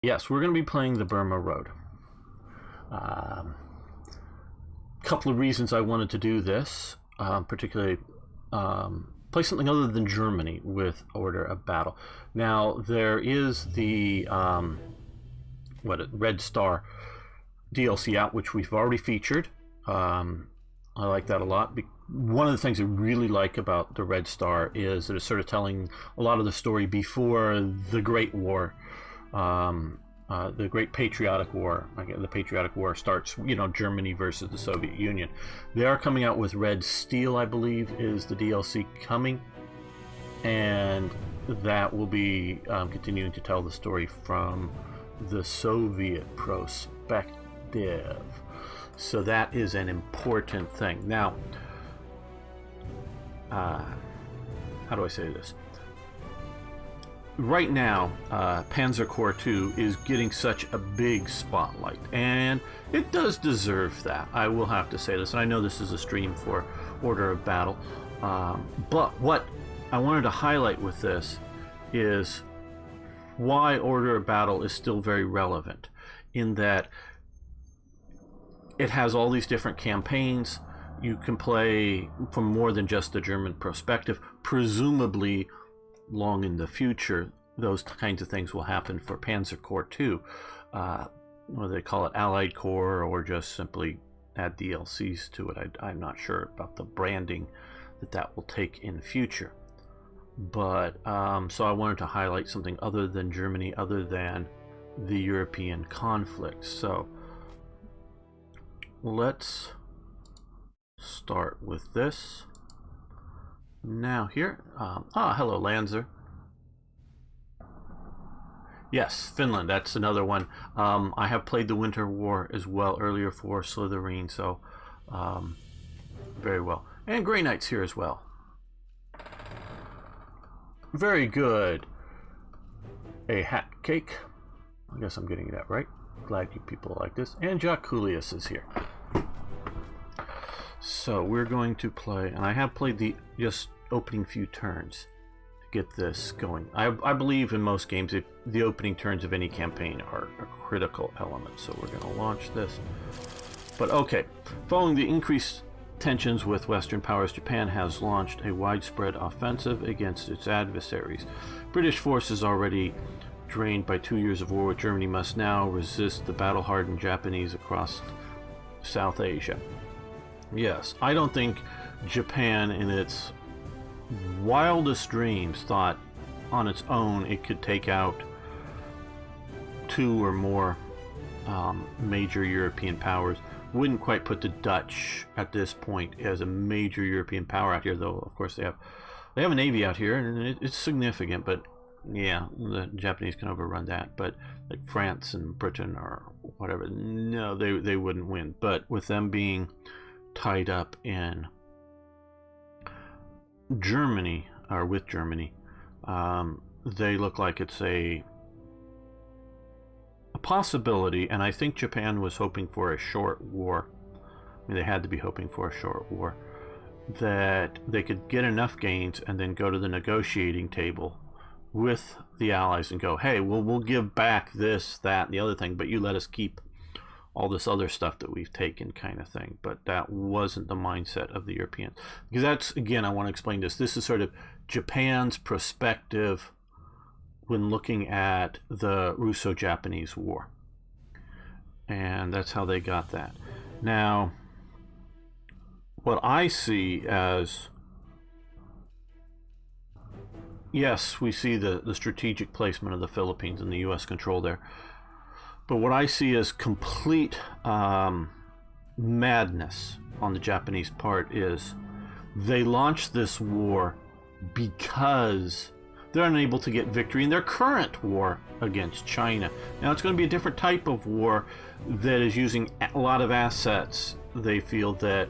Yes, we're going to be playing the Burma Road. Um, Couple of reasons I wanted to do this, particularly play something other than Germany with Order of Battle. Now there is the Red Star DLC out, which we've already featured. I like that a lot. One of the things I really like about the Red Star is that it's sort of telling a lot of the story before the Great War. The Great Patriotic War. The Patriotic War starts, Germany versus the Soviet Union. They are coming out with Red Steel, I believe, is the DLC coming, and that will be continuing to tell the story from the Soviet perspective. So that is an important thing. Now, how do I say this? Right now, Panzer Corps 2 is getting such a big spotlight, and it does deserve that. I will have to say this, and I know this is a stream for Order of Battle, but what I wanted to highlight with this is why Order of Battle is still very relevant, in that it has all these different campaigns. You can play from more than just the German perspective. Presumably, long in the future, those kinds of things will happen for Panzer Corps 2. Whether they call it Allied Corps or just simply add DLCs to it, I'm not sure about the branding that will take in the future. But so I wanted to highlight something other than Germany, other than the European conflict. So let's start with this. Now here, hello Lanzer. Yes, Finland, that's another one. I have played the Winter War as well earlier for Slytherin, so very well. And Grey Knight's here as well. Very good. A hat cake. I guess I'm getting that right. Glad you people like this. And Jack Julius is here. So we're going to play, and I have played the just opening few turns to get this going. I believe in most games, if the opening turns of any campaign are a critical element. So we're going to launch this. But okay, following the increased tensions with Western powers, Japan has launched a widespread offensive against its adversaries. British forces already drained by 2 years of war with Germany must now resist the battle-hardened Japanese across South Asia. Yes, I don't think Japan in its wildest dreams thought on its own it could take out 2 or more major European powers. Wouldn't quite put the Dutch at this point as a major European power out here, though of course they have a navy out here, and it's significant, but yeah, the Japanese can overrun that. But like France and Britain or whatever, no, they wouldn't win. But with them being tied up in Germany, or with Germany, they look like it's a possibility, and I think Japan was hoping for a short war. I mean, they had to be hoping for a short war, that they could get enough gains and then go to the negotiating table with the Allies and go, hey, we'll give back this, that, and the other thing, but you let us keep all this other stuff that we've taken, kind of thing. But that wasn't the mindset of the Europeans. Because that's, again, I want to explain this. This is sort of Japan's perspective when looking at the Russo-Japanese War. And that's how they got that. Now, what I see as, yes, we see the strategic placement of the Philippines and the U.S. control there. But what I see as complete madness on the Japanese part is they launched this war because they're unable to get victory in their current war against China. Now, it's going to be a different type of war that is using a lot of assets they feel that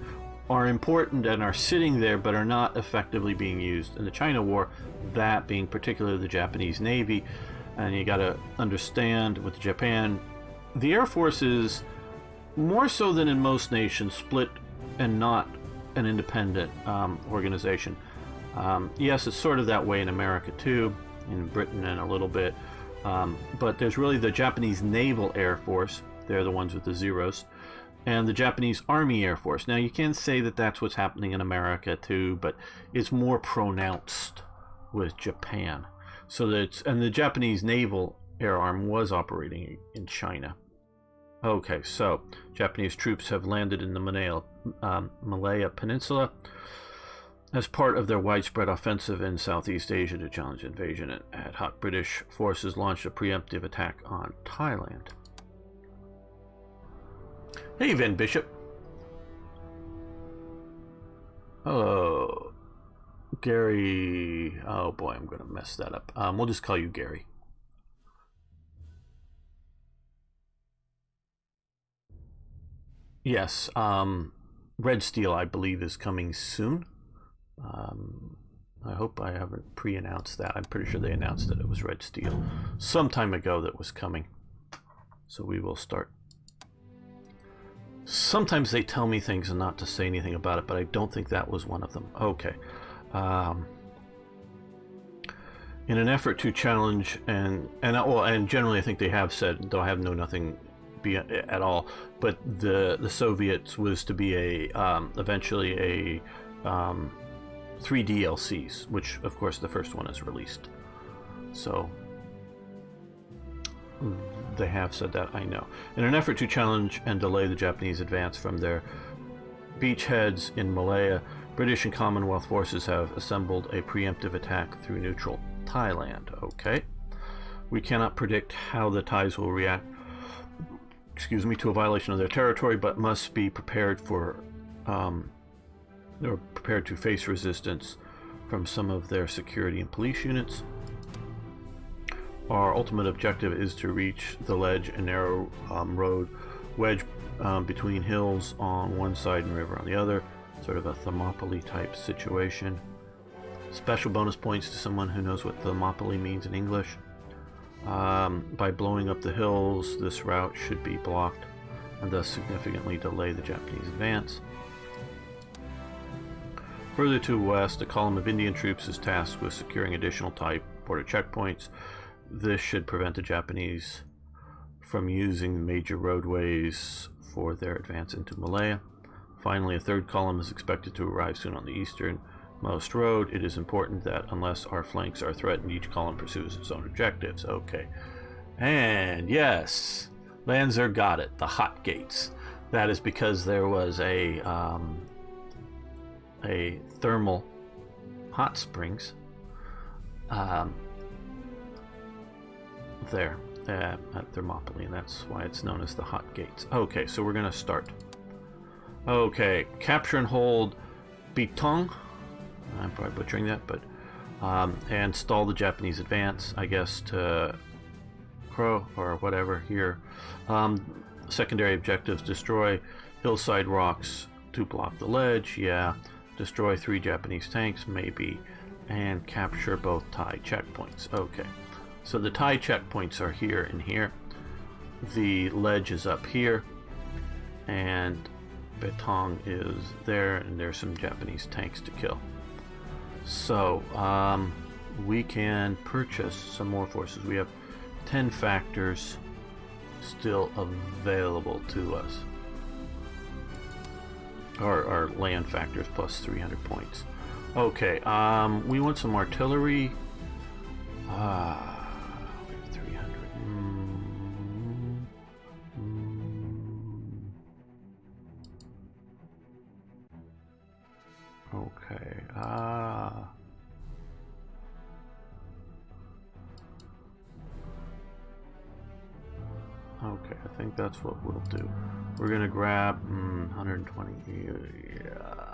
are important and are sitting there but are not effectively being used in the China war, that being particularly the Japanese Navy. And you got to understand, with Japan, the Air Force is more so than in most nations split and not an independent organization. Yes, it's sort of that way in America too, in Britain and a little bit, But there's really the Japanese Naval Air Force. They're the ones with the zeros. And the Japanese Army Air Force. Now, you can say that that's what's happening in America, too, but it's more pronounced with Japan. So that's, and the Japanese Naval Air Arm was operating in China. Okay, so Japanese troops have landed in the Malaya Peninsula as part of their widespread offensive in Southeast Asia to challenge invasion, and ad hoc British forces launched a preemptive attack on Thailand. Hey, Van Bishop. Hello. Gary. Oh boy, I'm going to mess that up. We'll just call you Gary. Yes, Red Steel, I believe, is coming soon. I hope I haven't pre-announced that. I'm pretty sure they announced that it was Red Steel some time ago that was coming. So we will start. Sometimes they tell me things and not to say anything about it, but I don't think that was one of them. Okay. In an effort to challenge and generally I think they have said, though I have know nothing at all, but the Soviets was to be eventually a 3 DLCs, which of course the first one is released. So they have said that, I know. In an effort to challenge and delay the Japanese advance from their beachheads in Malaya, British and Commonwealth forces have assembled a preemptive attack through neutral Thailand. Okay. We cannot predict how the Thais will react to a violation of their territory, but must be prepared for or prepared to face resistance from some of their security and police units. Our ultimate objective is to reach the ledge and narrow road wedge between hills on one side and river on the other, sort of a Thermopylae type situation. Special bonus points to someone who knows what Thermopylae means in English. By blowing up the hills, this route should be blocked and thus significantly delay the Japanese advance. Further to the west, a column of Indian troops is tasked with securing additional Thai border checkpoints. This should prevent the Japanese from using major roadways for their advance into Malaya. Finally, a third column is expected to arrive soon on the easternmost road. It is important that unless our flanks are threatened, each column pursues its own objectives. Okay. And yes, Lanzer got it. The hot gates. That is because there was a thermal hot springs there at Thermopylae, and that's why it's known as the hot gates. Okay, so we're gonna start. Okay, capture and hold Bitong. I'm probably butchering that, but and stall the Japanese advance, I guess, to Crow or whatever here. Secondary objectives: destroy hillside rocks to block the ledge. Yeah. Destroy 3 Japanese tanks, maybe, and capture both Thai checkpoints. Okay, so the Thai checkpoints are here and here. The ledge is up here, and Betong is there, and there's some Japanese tanks to kill. So we can purchase some more forces. We have 10 factors still available to us. Our land factors plus 300 points. Okay, we want some artillery. We have 300. Okay. Okay, I think that's what we'll do. We're gonna grab 120. Yeah.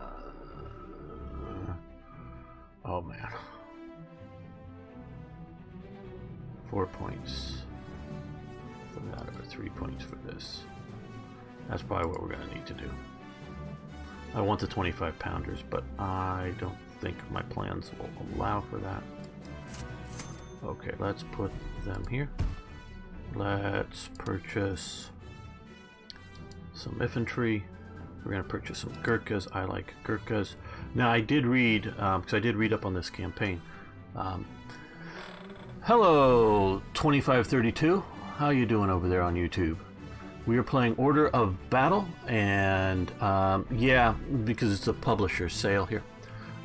Oh man. 4 points for that, or 3 points for this. That's probably what we're gonna need to do. I want the 25 pounders, but I don't think my plans will allow for that. Okay, let's put them here. Let's purchase some infantry. We're going to purchase some Gurkhas. I like Gurkhas. Now, I did read, because I did read up on this campaign, Hello, 2532. How you doing over there on YouTube? We are playing Order of Battle, and yeah, because it's a publisher sale here.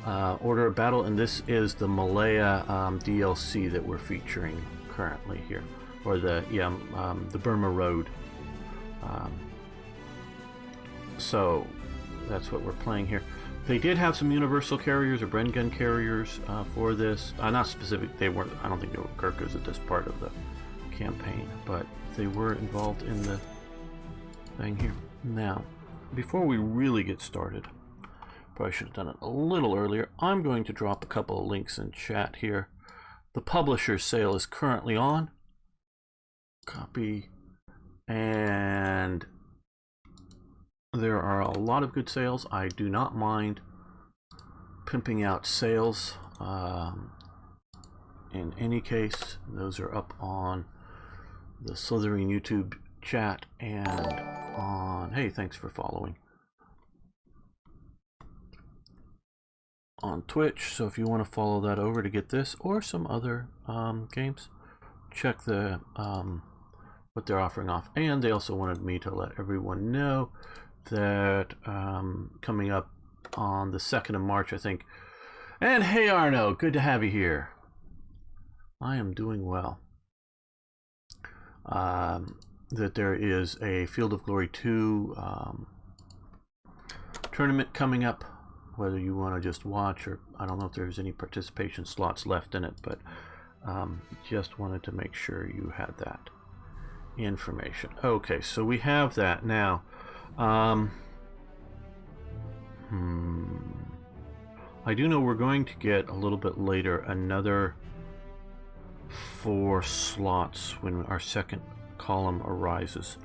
Order of Battle, and this is the Malaya DLC that we're featuring currently here, or the Burma Road. So that's what we're playing here. They did have some universal carriers or Bren gun carriers for this. Not specific. They weren't. I don't think they were Gurkhas at this part of the campaign, but they were involved in the thing here. Now, before we really get started, probably should have done it a little earlier. I'm going to drop a couple of links in chat here. The publisher sale is currently on. Copy, and there are a lot of good sales. I do not mind pimping out sales. In any case, those are up on the Slitherine YouTube chat and on, hey, thanks for following, on Twitch. So if you want to follow that over to get this or some other games, check the what they're offering off. And they also wanted me to let everyone know that coming up on the 2nd of March, I think. And hey Arno, good to have you here. I am doing well. That there is a Field of Glory 2 tournament coming up, whether you want to just watch, or I don't know if there's any participation slots left in it, but just wanted to make sure you had that information. Okay, so we have that now. I do know we're going to get a little bit later another 4 slots when our second column arises.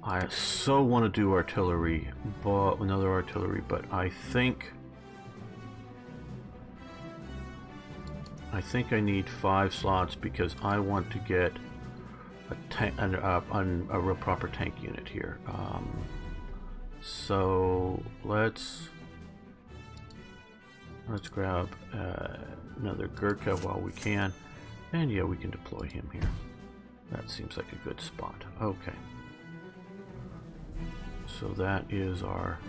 I so want to do artillery, but another artillery, but I think I need 5 slots because I want to get a tank, a real proper tank unit here. So let's grab another Gurkha while we can, and yeah, we can deploy him here. That seems like a good spot. Okay, so that is our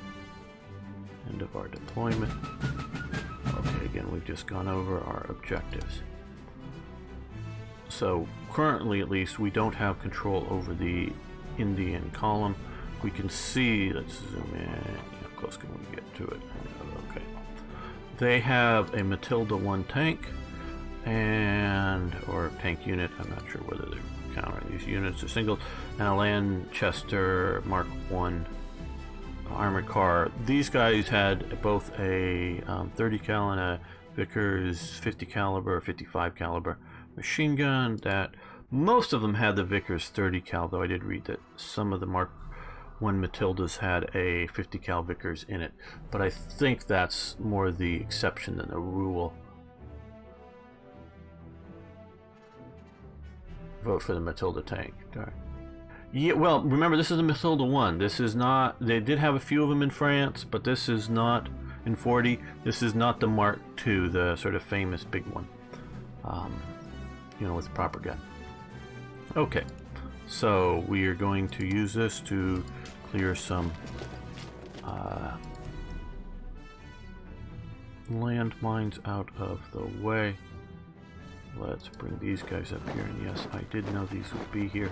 end of our deployment. Okay, again, we've just gone over our objectives. So currently, at least, we don't have control over the Indian column. We can see, let's zoom in, how close can we get to it? Okay. They have a Matilda 1 tank, or tank unit, I'm not sure whether they're countering these units or singles, and a Lanchester Mark 1 armored car. These guys had both a 30 cal and a Vickers 50 caliber, 55 caliber machine gun. That most of them had the Vickers 30 cal, though I did read that some of the Mark 1 Matildas had a 50 cal Vickers in it, but I think that's more the exception than the rule. Vote for the Matilda tank. Darn. Yeah, well, remember, this is the Matilda 1. This is not, they did have a few of them in France, but this is not in 40. This is not the Mark II, the sort of famous big one, you know, with the proper gun. Okay, so we are going to use this to clear some landmines out of the way. Let's bring these guys up here, and yes, I did know these would be here,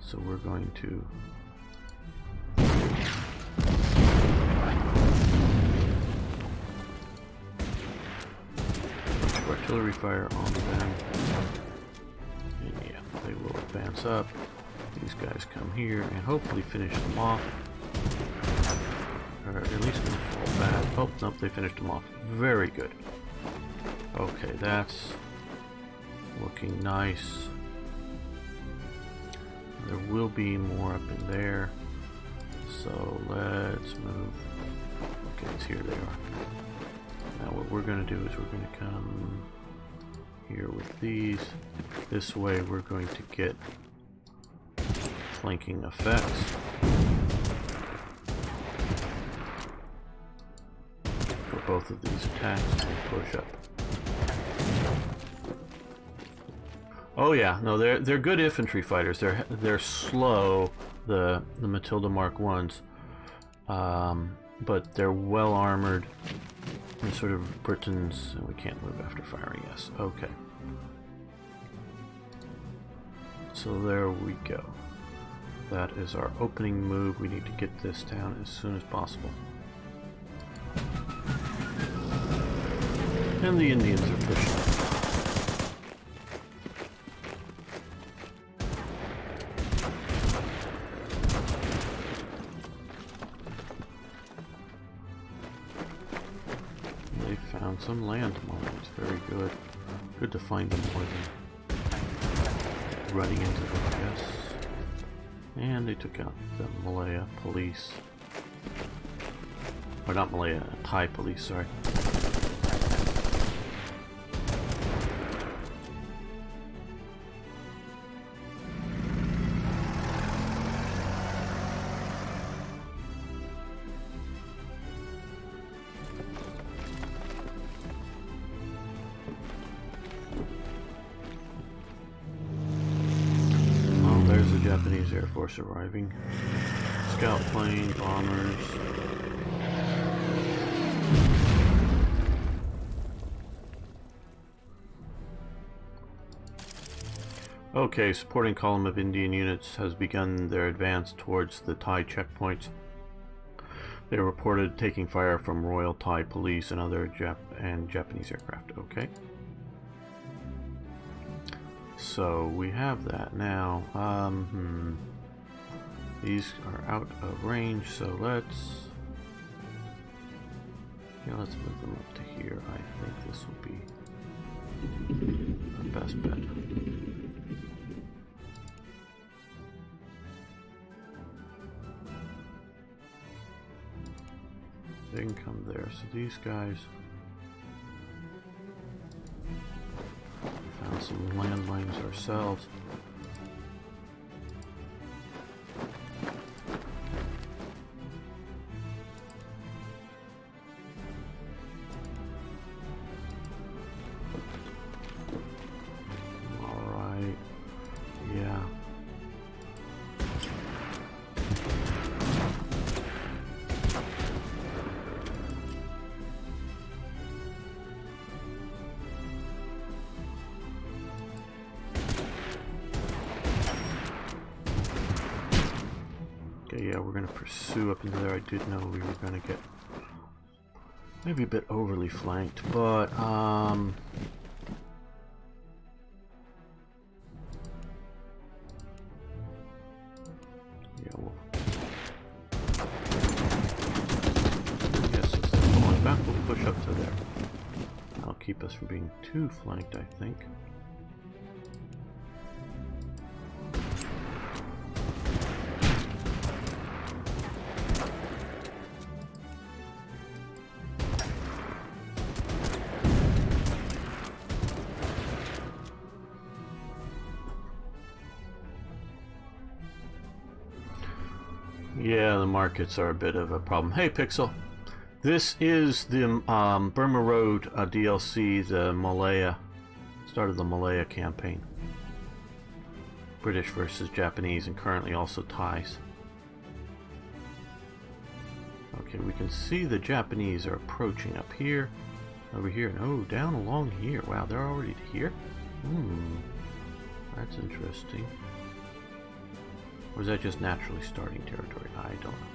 so we're going to artillery fire on them, and yeah, they will advance up. These guys come here and hopefully finish them off, or at least gonna fall back. Oh, nope, they finished them off. Very good. Okay, that's looking nice. There will be more up in there, so let's move. Okay, it's here they are. Now what we're going to do is we're going to come here with these. This way we're going to get flanking effects. For both of these attacks, and push up. Oh yeah, no, they're good infantry fighters. They're slow, the Matilda Mark Ones, but they're well armored. And sort of Britain's. We can't move after firing. Yes. Okay. So there we go. That is our opening move. We need to get this down as soon as possible. And the Indians are pushing. They found some landmines. Very good. Good to find them more than running into them, I guess. And they took out the Malaya police. Or not Malaya, Thai police, sorry. Japanese Air Force arriving. Scout plane, bombers. Okay, supporting column of Indian units has begun their advance towards the Thai checkpoints. They are reported taking fire from Royal Thai Police and other Japanese aircraft. Okay. So we have that now. These are out of range, so let's move them up to here. I think this will be our best bet. They can come there. So these guys. Found some landmines ourselves. Alright. Yeah. Yeah, we're going to pursue up into there. I did know we were going to get maybe a bit overly flanked, but yeah, well, yes, since they're falling back, we'll push up to there. That'll keep us from being too flanked, I think. Yeah, the markets are a bit of a problem. Hey, Pixel. This is the Burma Road DLC, the Malaya, start of the Malaya campaign. British versus Japanese, and currently also Thais. Okay, we can see the Japanese are approaching up here, over here, and oh, down along here. Wow, they're already here? That's interesting. Or is that just naturally starting territory? I don't know.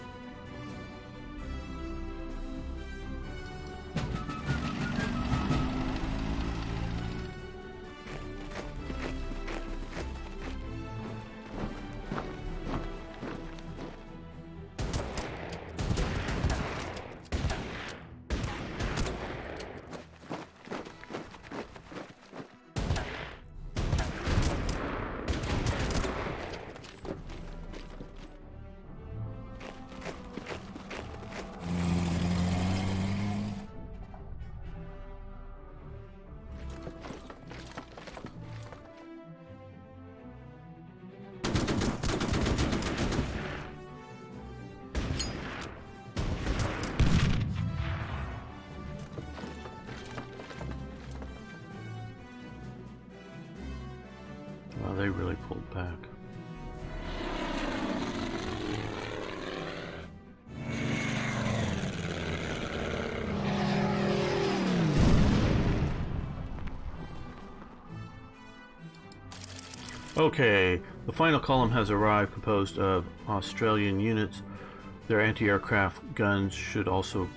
Okay, the final column has arrived, composed of Australian units. Their anti-aircraft guns should also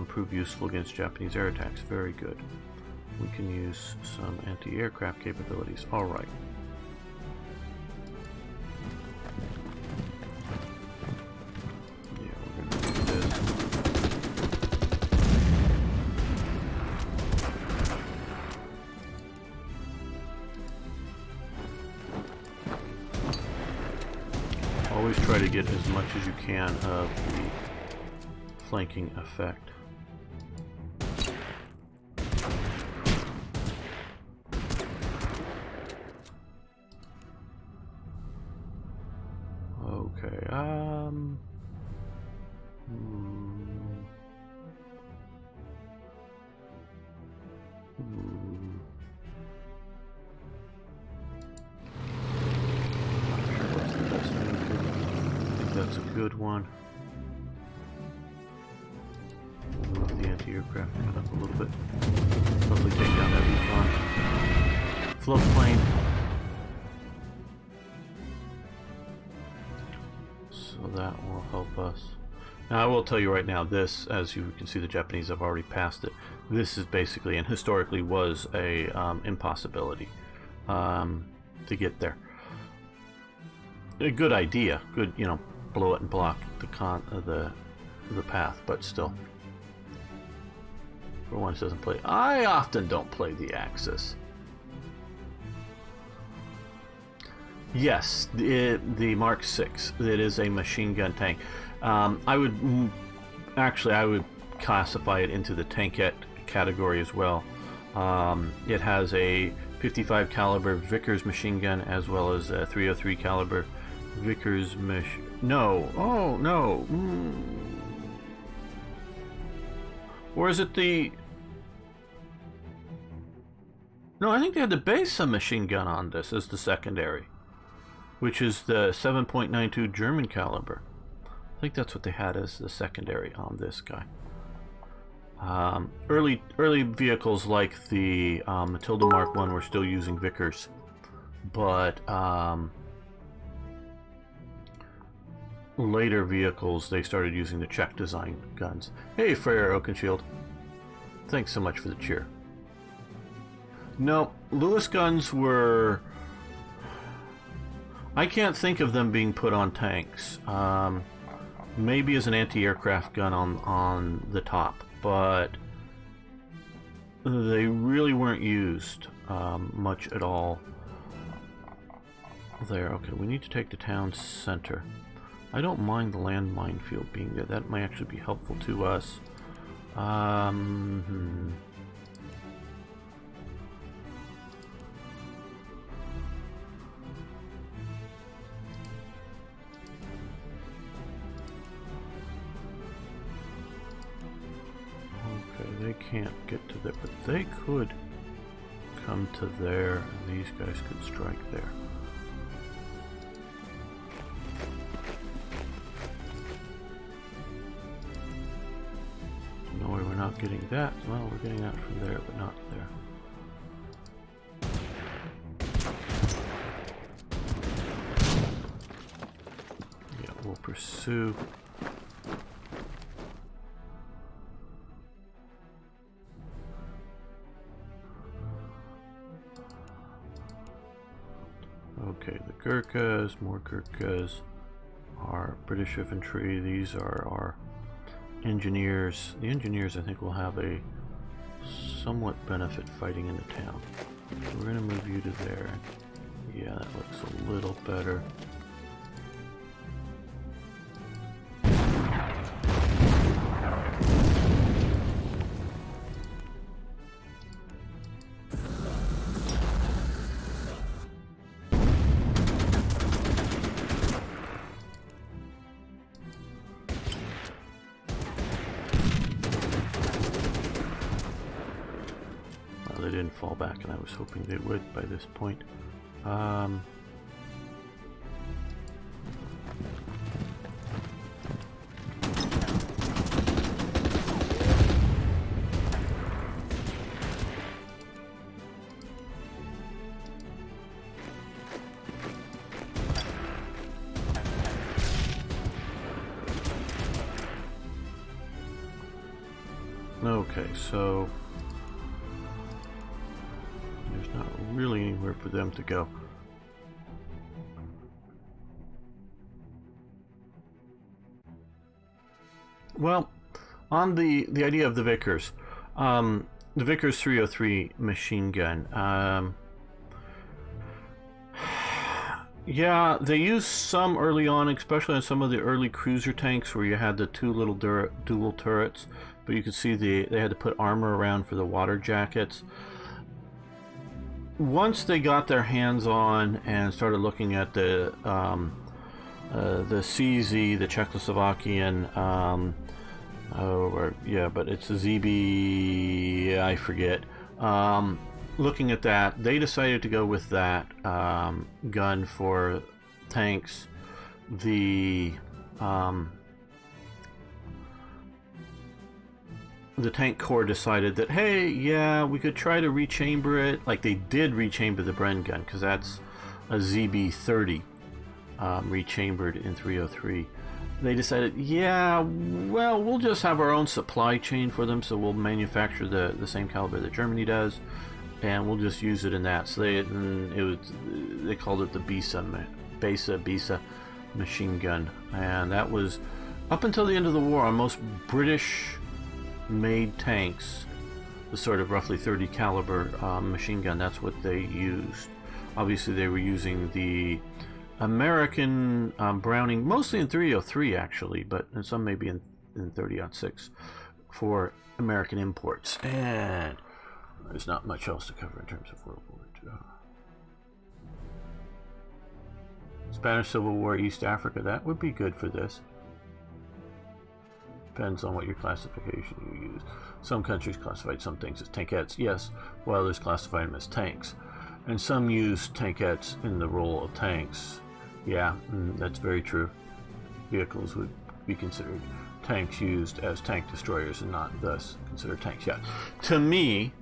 prove useful against Japanese air attacks. Very good. We can use some anti-aircraft capabilities. All right. Yeah, we're going to do this. Always try to get as much as you can of the flanking effect. Okay, That's a good one. We'll move the anti-aircraft gun up a little bit. Hopefully take down that recon. Float plane. So that will help us. Now I will tell you right now, this, as you can see, the Japanese have already passed it. This is basically, and historically was, a impossibility to get there. A good idea. Good, you know, blow it and block the path, but still. For once, doesn't play. I often don't play the Axis. Yes, the Mark 6. It is a machine gun tank. I would classify it into the tankette category as well. It has a 55 caliber Vickers machine gun as well as a 303 caliber Vickers No. Oh, no. Or is it the... No, I think they had the Besa machine gun on this as the secondary, which is the 7.92 German caliber. I think that's what they had as the secondary on this guy. Early vehicles like the Matilda Mark I were still using Vickers, but later vehicles they started using the Czech design guns. Hey, Freyr Oakenshield, thanks so much for the cheer. No, Lewis guns were... I can't think of them being put on tanks. Maybe as an anti-aircraft gun on the top, but they really weren't used much at all there. Okay, we need to take the town center. I don't mind the landmine field being there. That might actually be helpful to us. They can't get to there, but they could come to there, and these guys could strike there. No way, we're not getting that. Well, we're getting that from there, but not there. Yeah, we'll pursue. Okay, the Gurkhas, more Gurkhas, our British infantry, these are our engineers. The engineers, I think, will have a somewhat benefit fighting in the town. So we're going to move you to there. Yeah, that looks a little better. They didn't fall back, and I was hoping they would by this point. Okay, so there's not really anywhere for them to go. Well, on the idea of the Vickers, the Vickers 303 machine gun. Yeah, they used some early on, especially on some of the early cruiser tanks where you had the two little dual turrets, but you could see they had to put armor around for the water jackets. Once they got their hands on and started looking at the CZ, the Czechoslovakian, but it's a ZB, I forget. Looking at that, they decided to go with that gun for tanks. The tank corps decided that, hey, yeah, we could try to rechamber it. Like, they did rechamber the Bren gun, because that's a ZB-30 rechambered in 303. They decided, yeah, well, we'll just have our own supply chain for them, so we'll manufacture the same caliber that Germany does, and we'll just use it in that. So they called it the Bisa machine gun, and that was up until the end of the war on most British made tanks, the sort of roughly 30 caliber machine gun. That's what they used. Obviously they were using the American Browning, mostly in 303 actually, but some maybe in 30-06 for American imports. And there's not much else to cover in terms of World War II. Spanish Civil War, East Africa, that would be good for this. Depends on what your classification you use. Some countries classified some things as tankettes, yes, while others classified them as tanks. And some use tankettes in the role of tanks. Yeah, that's very true. Vehicles would be considered tanks used as tank destroyers and not thus considered tanks. Yeah. To me,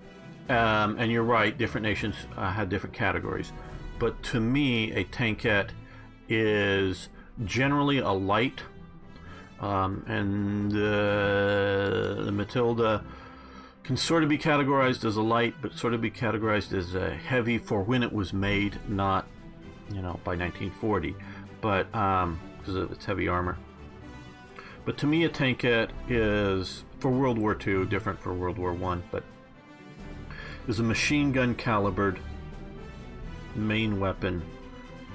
and you're right, different nations had different categories, but to me, a tankette is generally a light, and the Matilda can sort of be categorized as a light, but sort of be categorized as a heavy for when it was made, not, by 1940, but because of its heavy armor. But to me, a tankette is, for World War II, different for World War I, but is a machine gun calibered main weapon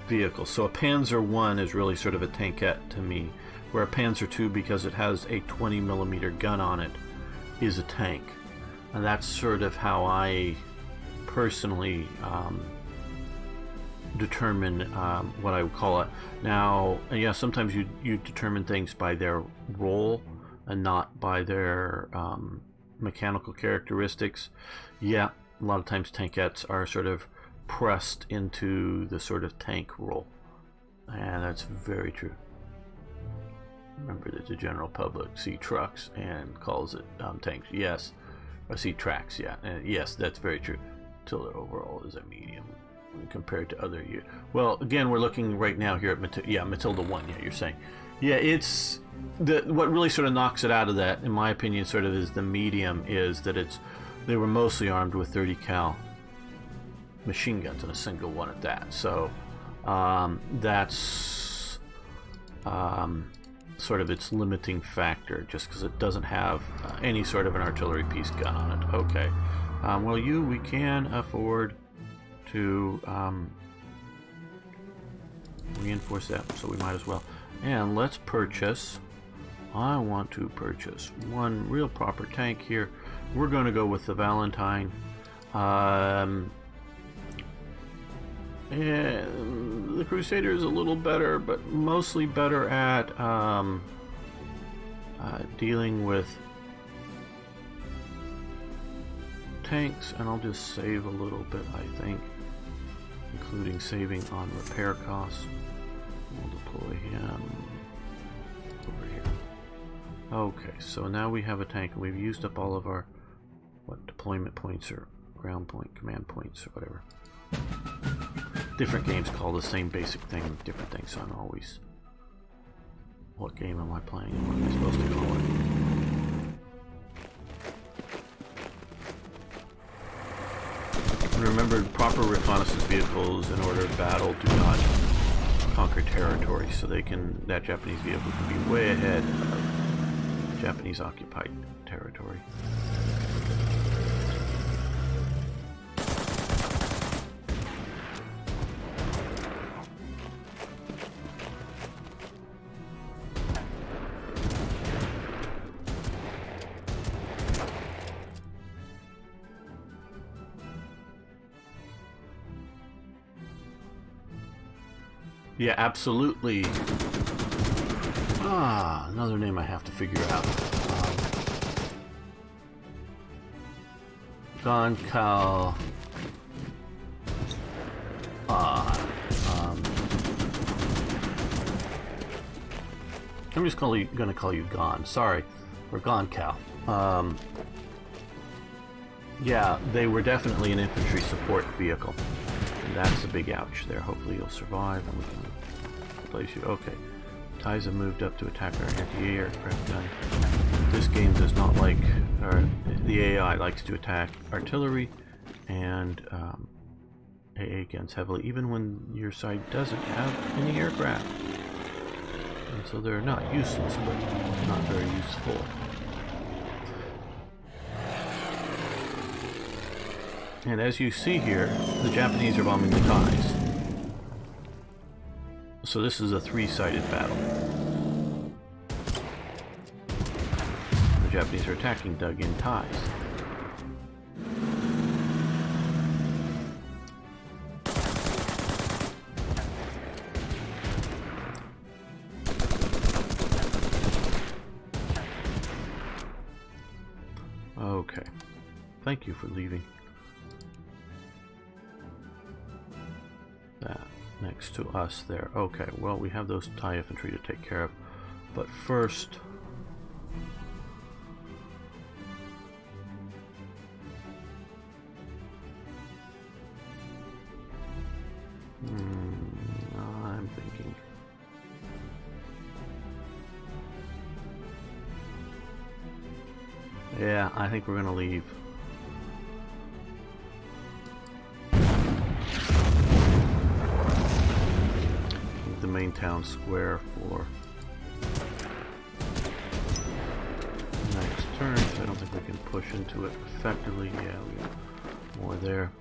vehicle. So a Panzer I is really sort of a tankette to me, where a Panzer II, because it has a 20mm gun on it, is a tank. And that's sort of how I personally determine what I would call it. Now, yeah, sometimes you determine things by their role and not by their mechanical characteristics. Yeah, a lot of times tankettes are sort of pressed into the sort of tank role, and that's very true. Remember that the general public see trucks and calls it tanks. Yes, or see tracks. Yeah, and yes, that's very true. Matilda overall is a medium compared to other. Well, again, we're looking right now here at Matilda 1. Yeah, you're saying. Yeah, it's what really sort of knocks it out of that, in my opinion, sort of is the medium, is that they were mostly armed with 30 cal machine guns, and a single one at that. So that's sort of its limiting factor, just because it doesn't have any sort of an artillery piece gun on it. Okay. Well, we can afford to reinforce that, so we might as well. And let's purchase. I want to purchase one real proper tank here. We're going to go with the Valentine. And the Crusader is a little better, but mostly better at dealing with tanks, and I'll just save a little bit, I think, including saving on repair costs. We'll deploy him over here. Okay, so now we have a tank, and we've used up all of our deployment points or ground point, command points, or whatever. Different games call the same basic thing different things, so I'm always, what game am I playing and what am I supposed to call remember, proper reconnaissance vehicles in order of battle do not conquer territory, so that Japanese vehicle can be way ahead of Japanese occupied territory. Yeah, absolutely. Another name I have to figure out. Gonkal. I'm just gonna call you Gon. Sorry, or Gonkal. Yeah, they were definitely an infantry support vehicle. And that's a big ouch there. Hopefully you'll survive and we can place you. Okay. Taiza moved up to attack our anti-aircraft gun. This game does not like, or the AI likes to attack artillery and AA guns heavily, even when your side doesn't have any aircraft. And so they're not useless, but not very useful. And as you see here, the Japanese are bombing the Thais. So this is a three-sided battle. The Japanese are attacking dug-in Thais. Okay. Thank you for leaving. That next to us there. Okay, well, we have those Thai infantry to take care of, but first I'm thinking yeah, I think we're gonna leave. The main town square for next turn. I don't think we can push into it effectively. Yeah, we got more there.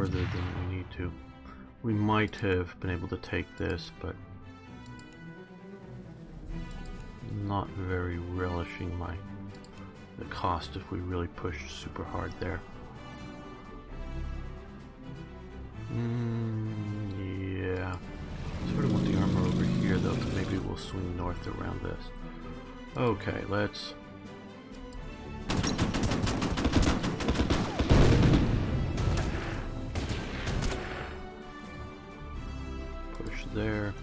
Than we need to. We might have been able to take this, but not very relishing the cost if we really push super hard there. Yeah. Sort of want the armor over here though, but maybe we'll swing north around this. Okay, let's there.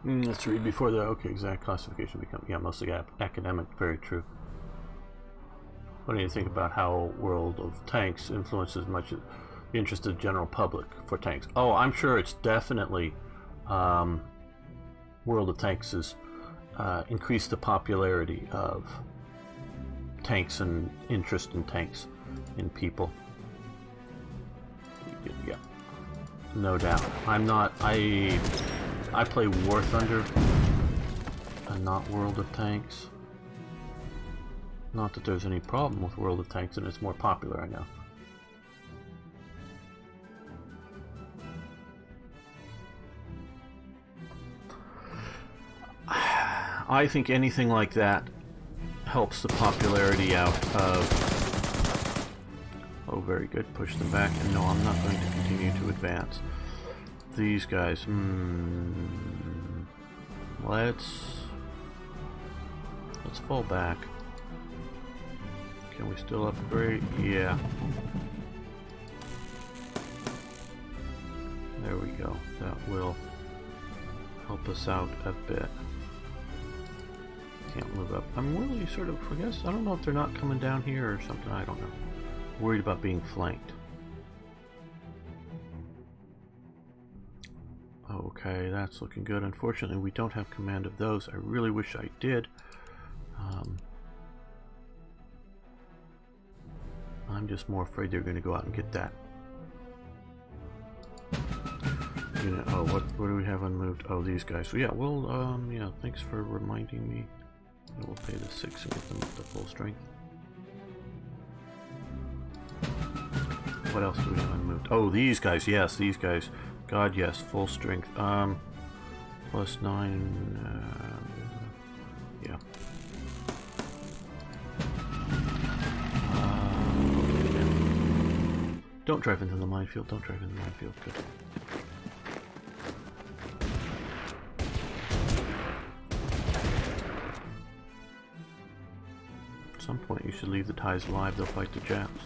Let's read before the exact classification become mostly academic. Very true. What do you think about how World of Tanks influences much of the interest of the general public for tanks? Oh, I'm sure it's definitely World of Tanks has increased the popularity of tanks and interest in tanks in people. Yeah, no doubt. I play War Thunder and not World of Tanks. Not that there's any problem with World of Tanks and it's more popular, I know. I think anything like that helps the popularity out of... Oh, very good. Push them back. And no, I'm not going to continue to advance. These guys... Let's fall back. Can we still upgrade? Yeah. There we go. That will help us out a bit. Can't move up. I'm really sort of, I guess, I don't know if they're not coming down here or something. I don't know. Worried about being flanked. Okay, that's looking good. Unfortunately, we don't have command of those. I really wish I did. I'm just more afraid they're going to go out and get that. Oh, what do we have unmoved? Oh, these guys. So yeah, well, yeah, thanks for reminding me. We'll pay the 6 and get them up to full strength. What else do we have unmoved? Oh, these guys. Yes, these guys. God, yes, full strength. Plus 9. Yeah. Don't drive into the minefield. Don't drive into the minefield. Good. At some point, you should leave the Thais alive. They'll fight the Japs.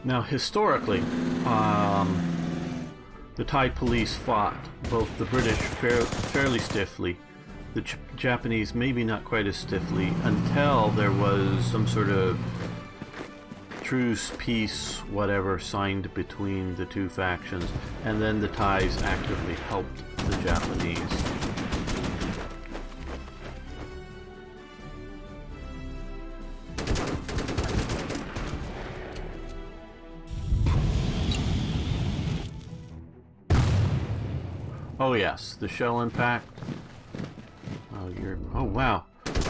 Now, historically, the Thai police fought both the British fairly stiffly, the Japanese maybe not quite as stiffly, until there was some sort of truce, peace, whatever, signed between the two factions, and then the Thais actively helped the Japanese. Oh yes, the shell impact. Oh wow.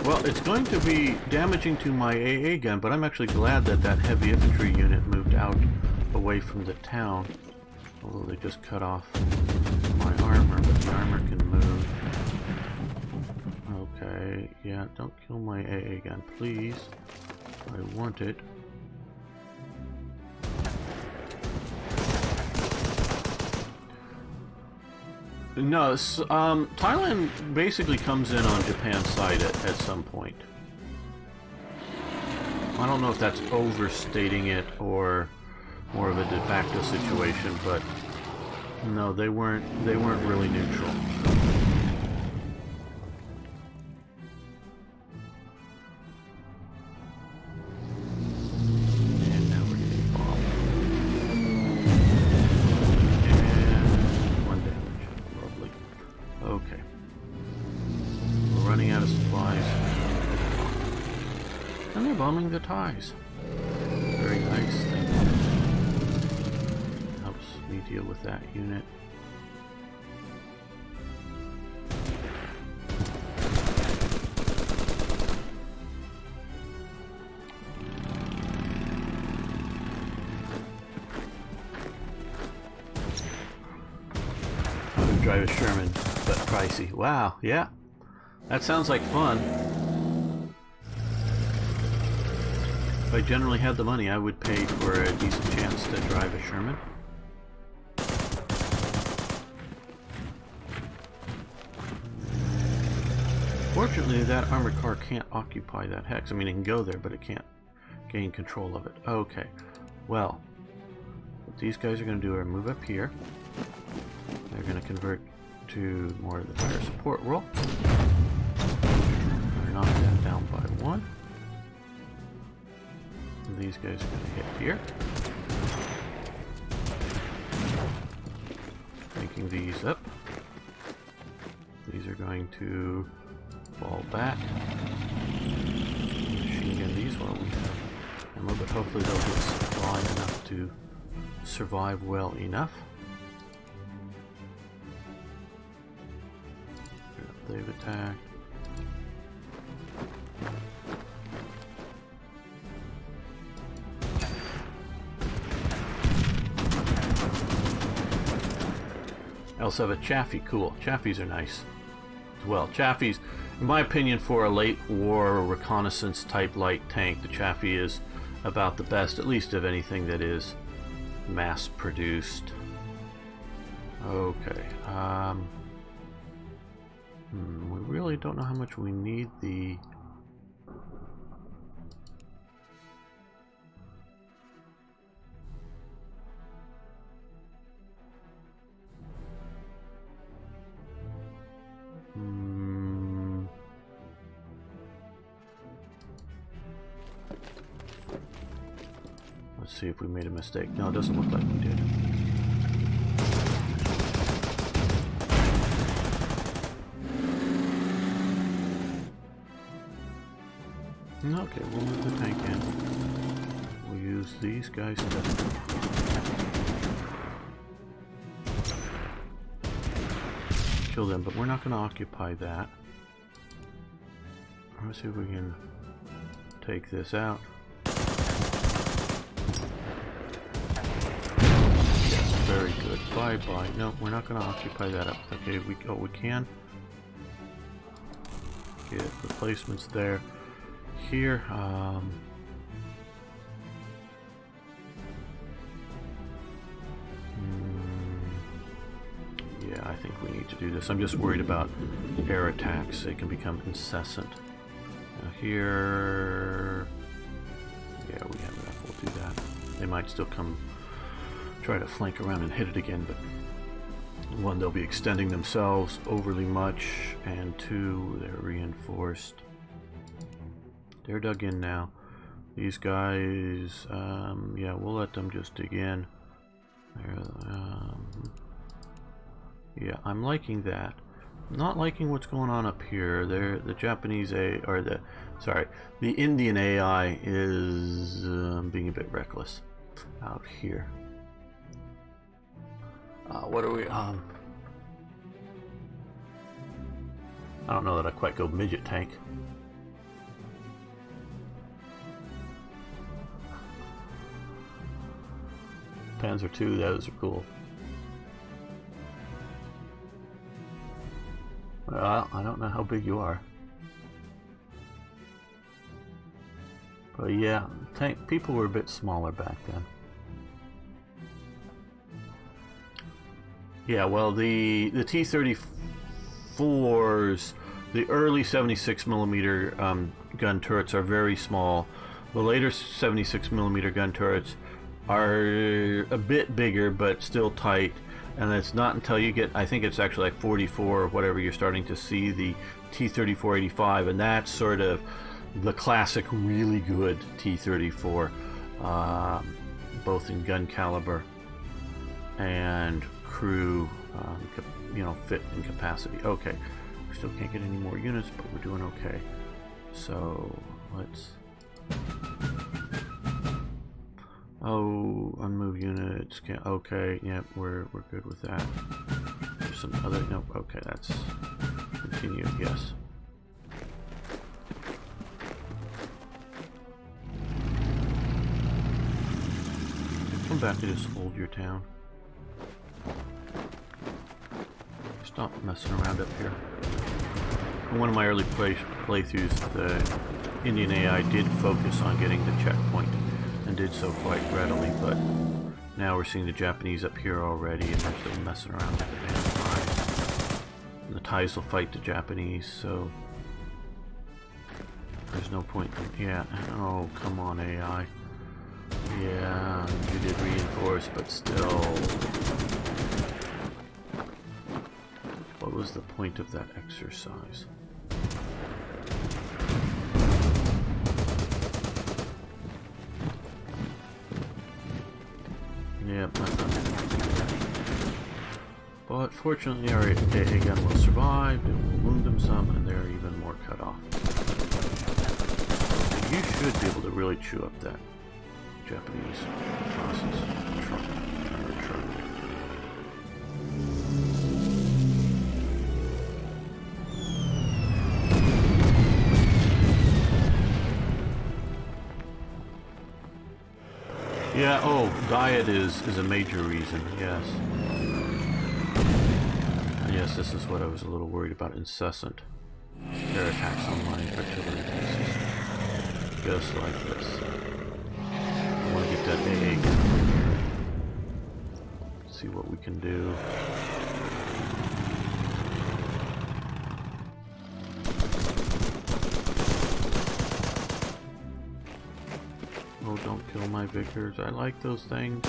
Well, it's going to be damaging to my AA gun, but I'm actually glad that that heavy infantry unit moved out away from the town. Although they just cut off my armor, but the armor can move. Okay, yeah, don't kill my AA gun, please. I want it. No, Thailand basically comes in on Japan's side at some point. I don't know if that's overstating it or more of a de facto situation, but no, they weren't really neutral. And now we're getting bombed. And 1 damage. Lovely. Okay. We're running out of supplies. And they're bombing the Thais. Very nice thing. Helps me deal with that unit. How to drive a Sherman, but pricey. Wow, yeah. That sounds like fun. If I generally had the money, I would pay for a decent chance to drive a Sherman. Fortunately, that armored car can't occupy that hex. I mean, it can go there, but it can't gain control of it. Okay, well, what these guys are going to do are move up here. They're going to convert to more of the fire support role. Knock that down by 1. And these guys are going to hit here. Making these up. These are going to fall back. Machine gun these while we have ammo, but hopefully they'll get supply enough to survive well enough. They've attacked. I also have a Chaffee. Cool. Chafees are nice as well. Chaffees, in my opinion, for a late war reconnaissance type light tank, the Chaffee is about the best, at least of anything that is mass produced. Okay. We really don't know how much we need the... Let's see if we made a mistake. No, it doesn't look like we did. Okay, we'll move the tank in. We'll use these guys to kill them, but we're not going to occupy that. Let's see if we can take this out. Yes, very good. Bye-bye. No, we're not going to occupy that up. Okay, we can get replacements there. Here, yeah, I think we need to do this. I'm just worried about air attacks. They can become incessant. Here, yeah, we have enough. We'll do that. They might still come try to flank around and hit it again, but one, they'll be extending themselves overly much, and two, they're reinforced. They're dug in now. These guys, yeah, we'll let them just dig in. Yeah, I'm liking that. Not liking what's going on up here. The Japanese the Indian AI is being a bit reckless out here. What are we? I don't know that I quite go midget tank. Panzer II, those are cool. Well, I don't know how big you are. But yeah, tank people were a bit smaller back then. Yeah, well, the T-34s, the early 76mm gun turrets are very small. The later 76mm gun turrets are a bit bigger but still tight, and it's not until you get, I think it's actually like 44 or whatever, you're starting to see the T-34-85, and that's sort of the classic really good T-34, both in gun caliber and crew, fit and capacity. Okay, we still can't get any more units, but we're doing okay. So let's unmove units. Okay, yep, we're good with that. There's some other, nope, okay, that's continue, yes. Come back to just hold your town. Stop messing around up here. In one of my early playthroughs, the Indian AI did focus on getting the checkpoint, and did so quite readily, but now we're seeing the Japanese up here already, and they're still messing around with the damn Thais. And the Thais will fight the Japanese, so there's no point in, yeah, oh, come on, AI. Yeah, you did reinforce, but still, what was the point of that exercise? Yep, but fortunately our AA gun will survive, it will wound them some, and they're even more cut off. You should be able to really chew up that Japanese truck. Yeah, oh, diet is a major reason, yes. yes, this is what I was a little worried about. Incessant air attacks on my artillery pieces. Just like this. I want to get that egg. See what we can do. Oh, don't kill my Vickers. I like those things.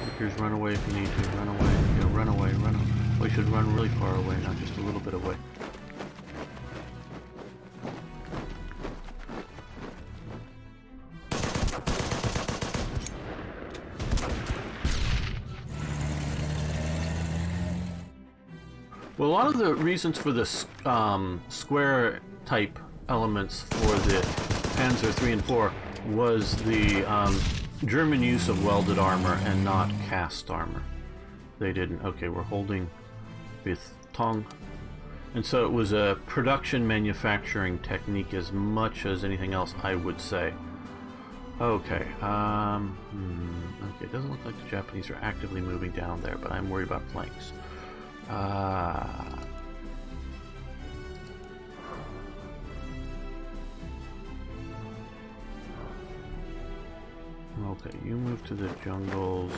Vickers, run away if you need to. Run away. Yeah, run away. Run away. We should run really far away, not just a little bit away. Well, a lot of the reasons for this square type elements for the Panzer 3 and 4 was the German use of welded armor and not cast armor. They didn't. Okay, we're holding with tongue. And so it was a production manufacturing technique as much as anything else, I would say. Okay, okay, it doesn't look like the Japanese are actively moving down there, but I'm worried about flanks. Okay, you move to the jungles.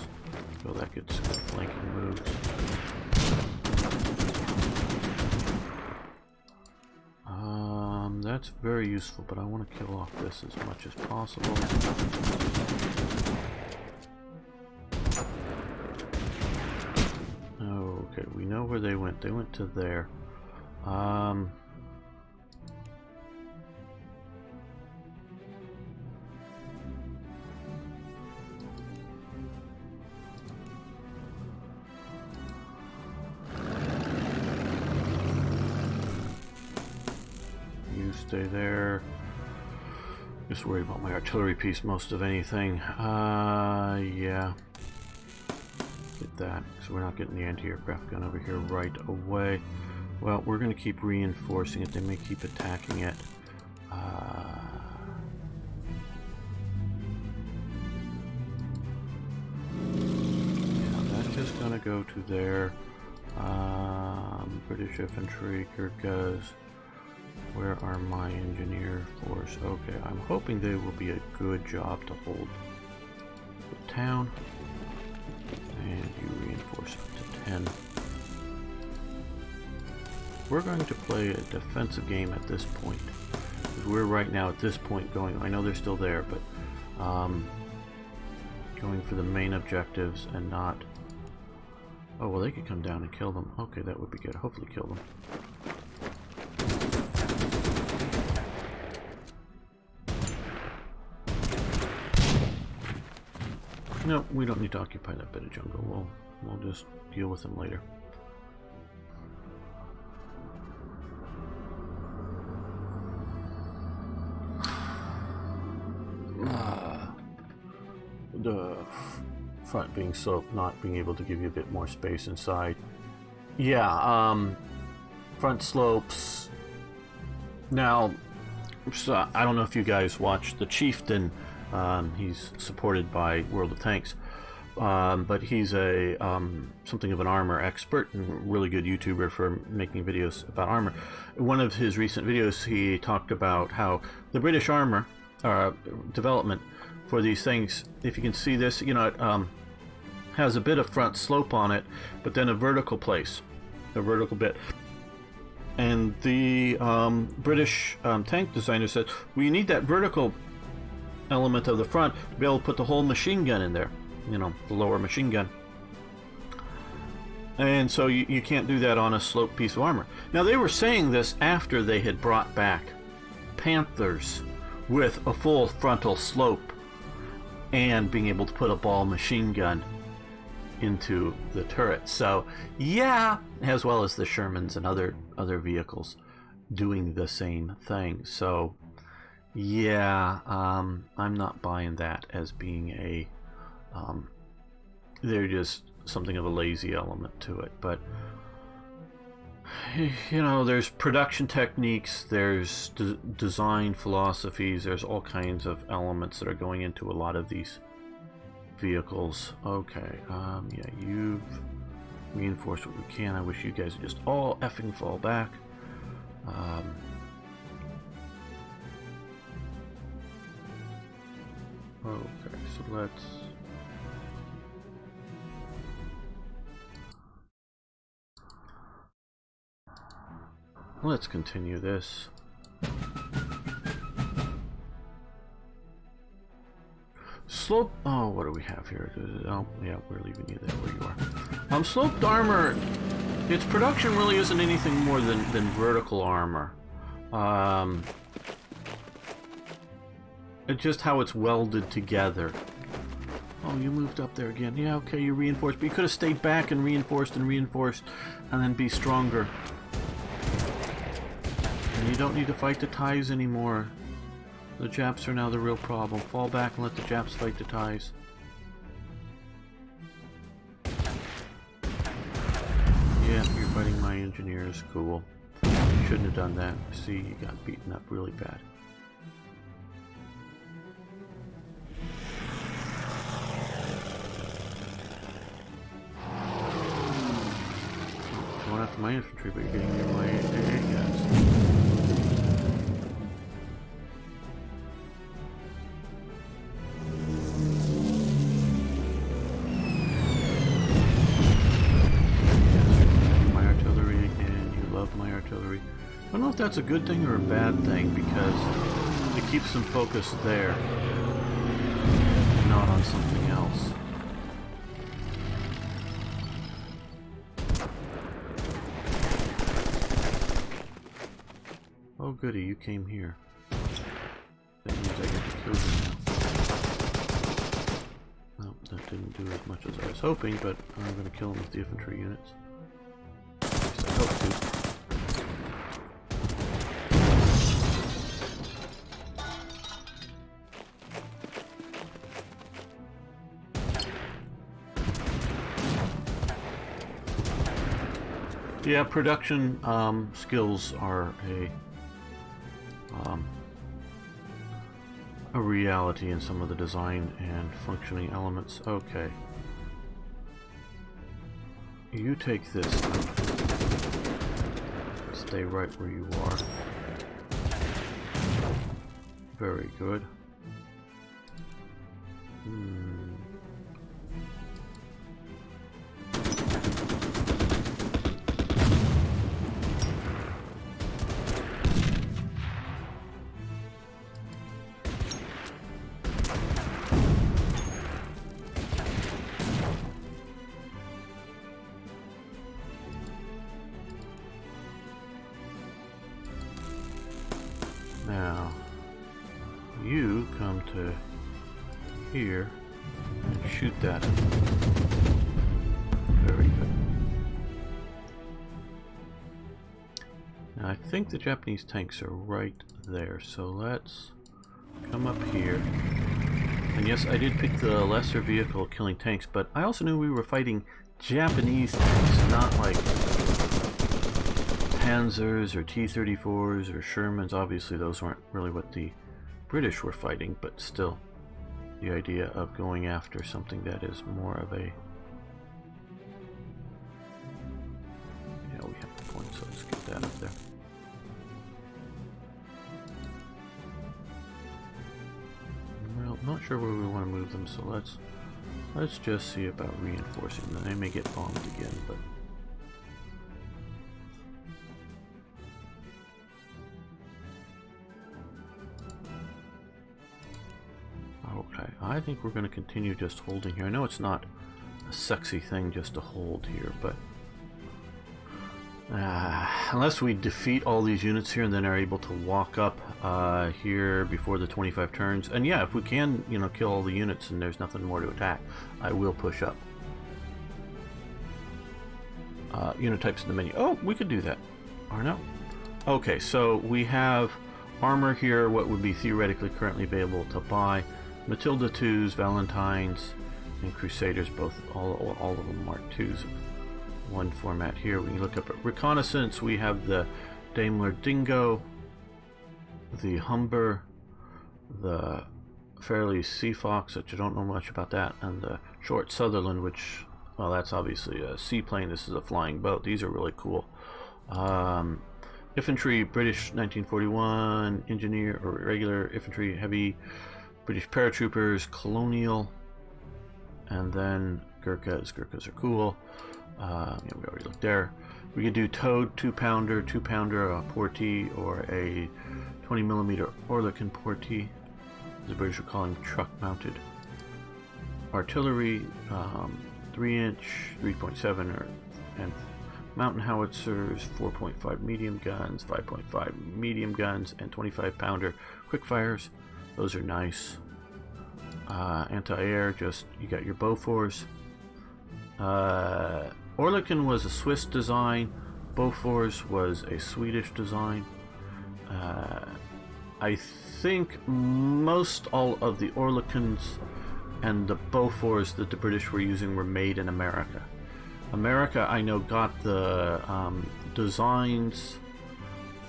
Oh, that gets flanking moves. That's very useful, but I want to kill off this as much as possible. Okay, we know where they went. They went to there. You stay there. Just worried about my artillery piece most of anything. Yeah. Get that, so we're not getting the anti-aircraft gun over here right away. Well, we're going to keep reinforcing it. They may keep attacking it. Yeah, that's just going to go to there. British infantry, Gurkhas. Where are my engineer force? Okay, I'm hoping they will be a good job to hold the town. And you reinforce it to 10. We're going to play a defensive game at this point. Because we're right now at this point going, I know they're still there, but going for the main objectives and not... Oh, well, they could come down and kill them. Okay, that would be good. Hopefully kill them. No, we don't need to occupy that bit of jungle. We'll just deal with them later. The front being so not being able to give you a bit more space inside. Yeah, front slopes. Now, so I don't know if you guys watched The Chieftain. He's supported by World of Tanks, but he's a something of an armor expert and really good YouTuber for making videos about armor. One of his recent videos, he talked about how the British armor development for these things, if you can see this, you know, it has a bit of front slope on it, but then a vertical place, a vertical bit. And the British tank designer said, well, you need that vertical element of the front to be able to put the whole machine gun in there, you know, the lower machine gun. And so you can't do that on a sloped piece of armor. Now, they were saying this after they had brought back Panthers with a full frontal slope and being able to put a ball machine gun into the turret. So yeah, as well as the Shermans and other vehicles doing the same thing. So yeah, I'm not buying that as being a they're just something of a lazy element to it. But you know, there's production techniques, there's design philosophies, there's all kinds of elements that are going into a lot of these vehicles. Okay, yeah, you've reinforce what we can. I wish you guys would just all effing fall back. Okay, so let's continue this. Slope. Oh, what do we have here? Oh, yeah, we're leaving you there where you are. Sloped armor. Its production really isn't anything more than vertical armor. It's just how it's welded together. Oh, you moved up there again. Yeah, okay, you reinforced. But you could have stayed back and reinforced, and then be stronger. And you don't need to fight the Thais anymore. The Japs are now the real problem. Fall back and let the Japs fight the Thais. Yeah, you're fighting my engineers. Cool. You shouldn't have done that. See, you got beaten up really bad. Going after my infantry, but you're getting near my AA guys. I don't know if that's a good thing or a bad thing, because it keeps them focused there and not on something else. Oh goody, you came here. That means I get to kill you now. No, that didn't do as much as I was hoping, but I'm going to kill him with the infantry units. At least I hope to. Yeah, production skills are a reality in some of the design and functioning elements. Okay. You take this. Stay right where you are. Very good. Now, you come to here and shoot that. Very good. Now, I think the Japanese tanks are right there, so let's come up here. And yes, I did pick the lesser vehicle killing tanks, but I also knew we were fighting Japanese tanks, not like Panzers or T-34s or Shermans. Obviously those weren't really what the British were fighting, but still, the idea of going after something that is more of a... Yeah, we have the point, so let's get that up there. Well, not sure where we want to move them, so let's just see about reinforcing them. They may get bombed again, but... Okay, I think we're going to continue just holding here. I know it's not a sexy thing just to hold here, but unless we defeat all these units here and then are able to walk up here before the 25 turns, and yeah, if we can, you know, kill all the units and there's nothing more to attack, I will push up. Unit types in the menu. Oh, we could do that. Or no. Okay, so we have armor here, what would be theoretically currently available to buy. Matilda 2s, Valentines, and Crusaders, all of them Mark 2s of one format here. When you look up at reconnaissance, we have the Daimler Dingo, the Humber, the Fairley Sea Fox, which I don't know much about that, and the Short Sutherland, which well, that's obviously a seaplane. This is a flying boat. These are really cool. Infantry, British 1941, engineer or regular infantry, heavy, British paratroopers, colonial, and then Gurkhas. Gurkhas are cool. Yeah, we already looked there. We could do towed 2-pounder, 2-pounder, a Portee, or a 20mm Oerlikon Portee. The British are calling truck-mounted. Artillery, 3-inch, 3.7, and mountain howitzers, 4.5 medium guns, 5.5 medium guns, and 25-pounder quickfires. Those are nice. Anti-air, just you got your Bofors. Oerlikon was a Swiss design. Bofors was a Swedish design. I think most all of the Oerlikons and the Bofors that the British were using were made in America. America, I know, got the designs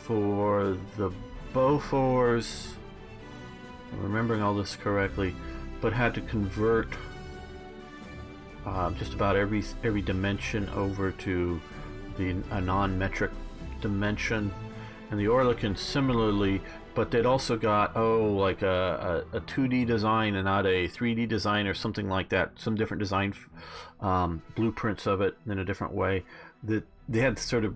for the Bofors, I'm remembering all this correctly, but had to convert just about every dimension over to a non-metric dimension. And the Oerlikon similarly, but they'd also got like a 2D design and not a 3D design or something like that, some different design blueprints of it in a different way. That they had to sort of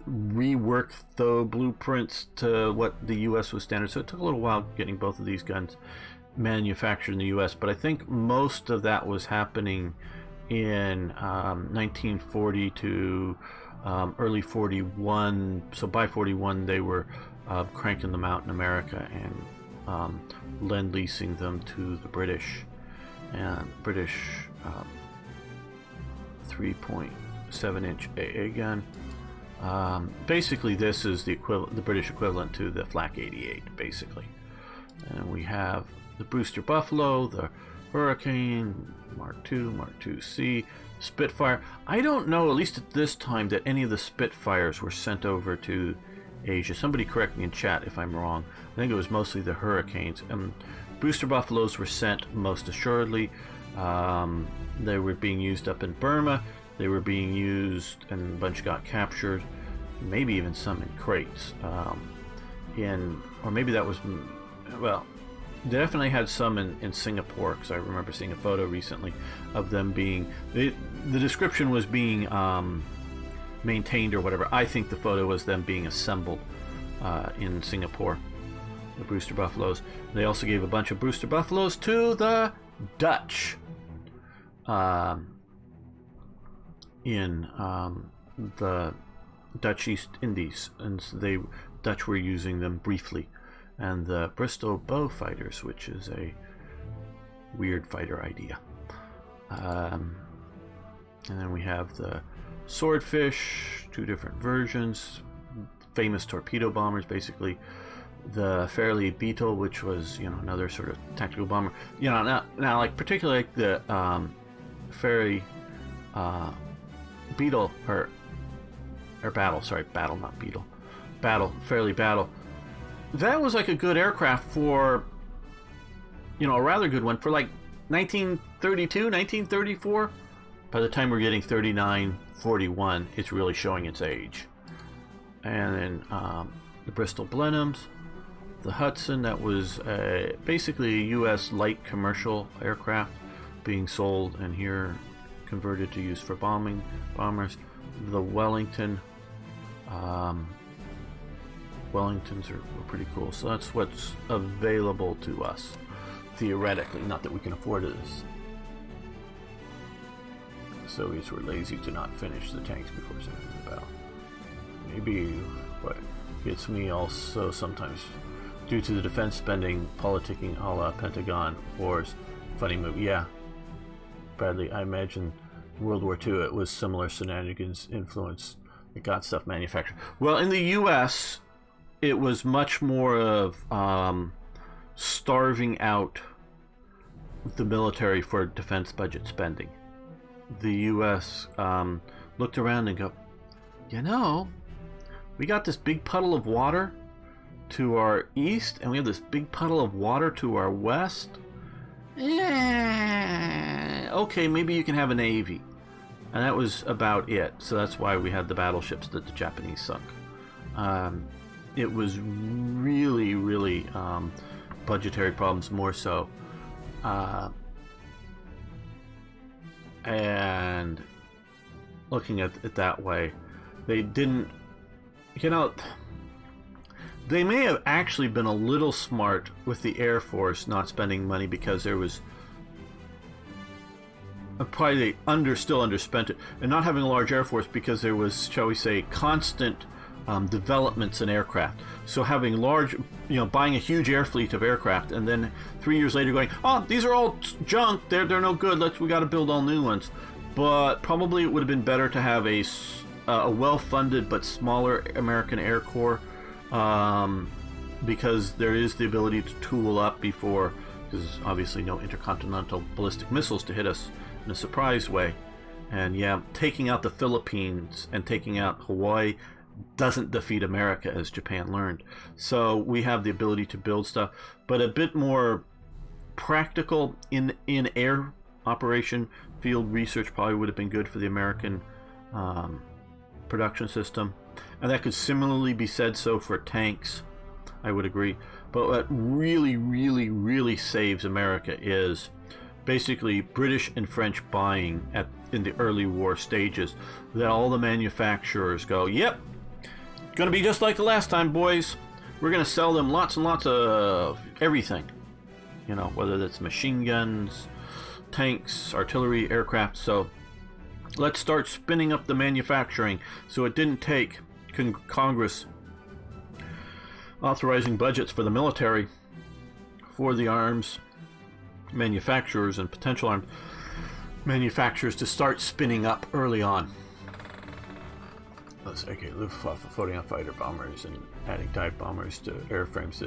rework the blueprints to what the US was standard, so it took a little while getting both of these guns manufactured in the US, but I think most of that was happening in 1940 to early 41. So by 41 they were cranking them out in America and lend-leasing them to the British. And British 3.7-inch AA gun. Basically this is the British equivalent to the Flak 88, basically. And we have the Brewster Buffalo, the Hurricane, Mark II, Mark II-C, Spitfire. I don't know, at least at this time, that any of the Spitfires were sent over to Asia. Somebody correct me in chat if I'm wrong. I think it was mostly the Hurricanes. Brewster Buffaloes were sent most assuredly. They were being used up in Burma. They were being used, and a bunch got captured. Maybe even some in crates. Or maybe that was, well, they definitely had some in Singapore, because I remember seeing a photo recently of them being, the description was being maintained or whatever. I think the photo was them being assembled in Singapore, the Brewster Buffaloes. They also gave a bunch of Brewster Buffaloes to the Dutch in the Dutch East Indies, and so Dutch were using them briefly. And the Bristol Bow Fighters, which is a weird fighter idea. And then we have the Swordfish, two different versions, famous torpedo bombers, basically. The Fairley Beetle, which was, another sort of tactical bomber. Now like particularly like the Fairley Beetle or Battle, sorry, Battle, not Beetle. Battle, Fairley Battle. That was like a good aircraft for, a rather good one for like 1932, 1934. By the time we're getting 39, 41, it's really showing its age. And then the Bristol Blenheims, the Hudson, that was basically a U.S. light commercial aircraft being sold and here converted to use for bombers. The Wellington. Wellingtons were pretty cool, so that's what's available to us theoretically. Not that we can afford this. The Soviets were lazy to not finish the tanks before sending the battle. Maybe what gets me also sometimes, due to the defense spending politicking a la Pentagon wars. Funny movie, yeah. Bradley, I imagine World War II it was similar shenanigans influence that got stuff manufactured. Well, in the U.S. it was much more of starving out the military for defense budget spending. The U.S. Looked around and go, we got this big puddle of water to our east, and we have this big puddle of water to our west. Okay, maybe you can have a navy. and that was about it. So that's why we had the battleships that the Japanese sunk. It was really, really budgetary problems more so. And looking at it that way, they didn't, they may have actually been a little smart with the Air Force not spending money, because there was probably they still underspent it, and not having a large Air Force because there was, shall we say, constant developments in aircraft. So having large, buying a huge air fleet of aircraft, and then 3 years later going, oh, these are all junk, they're no good, we got to build all new ones. But probably it would have been better to have a well-funded but smaller American Air Corps, because there is the ability to tool up before, because there's obviously no intercontinental ballistic missiles to hit us in a surprise way. And yeah, taking out the Philippines and taking out Hawaii doesn't defeat America, as Japan learned. So we have the ability to build stuff, but a bit more practical in air operation. Field research probably would have been good for the American production system, and that could similarly be said so for tanks. I would agree. But what really, really, really saves America is basically British and French buying in the early war stages. That all the manufacturers go, yep, gonna be just like the last time, boys. We're gonna sell them lots and lots of everything. Whether that's machine guns, tanks, artillery, aircraft. So let's start spinning up the manufacturing. So it didn't take Congress authorizing budgets for the military for the arms manufacturers and potential arms manufacturers to start spinning up early on. Okay, Luftwaffe floating on fighter bombers and adding dive bombers to airframes.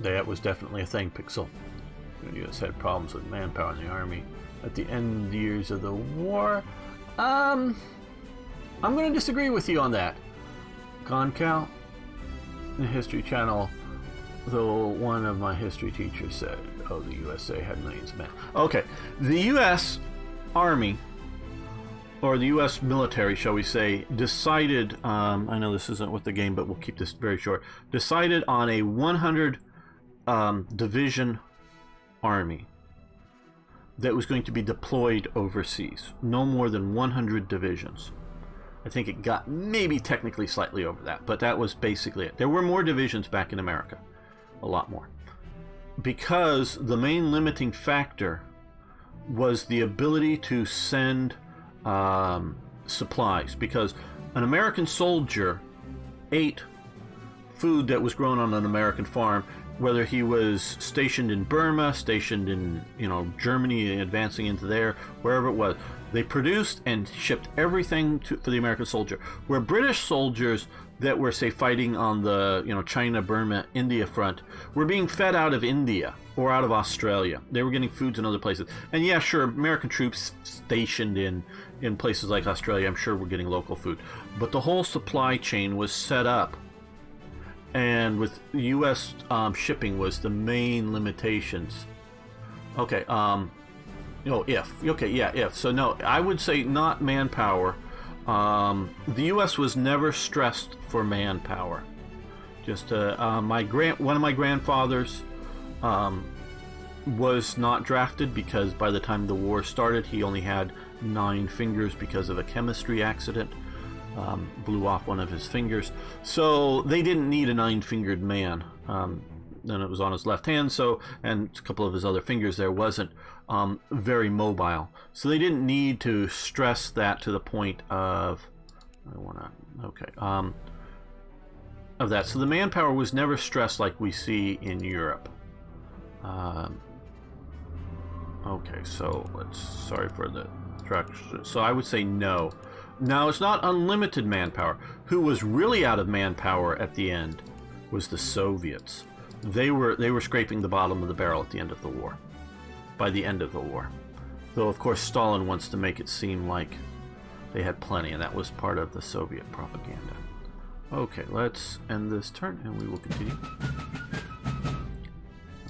That was definitely a thing, Pixel. The U.S. had problems with manpower in the Army at the end years of the war. I'm going to disagree with you on that. Concal, the History Channel, though one of my history teachers said, oh, the USA had millions of men. Okay, the U.S. Army, or the U.S. military, shall we say, decided, I know this isn't with the game, but we'll keep this very short, decided on a 100 division army that was going to be deployed overseas. No more than 100 divisions. I think it got maybe technically slightly over that, but that was basically it. There were more divisions back in America, a lot more, because the main limiting factor was the ability to send supplies, because an American soldier ate food that was grown on an American farm, whether he was stationed in Burma, stationed in Germany, advancing into there, wherever it was. They produced and shipped everything for the American soldier. Where British soldiers that were, say, fighting on the China, Burma, India front were being fed out of India or out of Australia. They were getting foods in other places. And yeah, sure, American troops stationed in places like Australia, I'm sure, were getting local food. But the whole supply chain was set up. And with U.S. Shipping was the main limitations. Okay, if. So no, I would say not manpower. The U.S. was never stressed for manpower. Just one of my grandfathers was not drafted because by the time the war started, he only had 9 fingers because of a chemistry accident. Blew off one of his fingers, so they didn't need a 9-fingered man. And it was on his left hand, and a couple of his other fingers there wasn't very mobile, so they didn't need to stress that to the point of of that. So the manpower was never stressed like we see in Europe. Sorry for the direction. So I would say no. Now, it's not unlimited manpower. Who was really out of manpower at the end was the Soviets. They were scraping the bottom of the barrel at the end of the war. By the end of the war. Though, of course, Stalin wants to make it seem like they had plenty, and that was part of the Soviet propaganda. Okay, let's end this turn, and we will continue.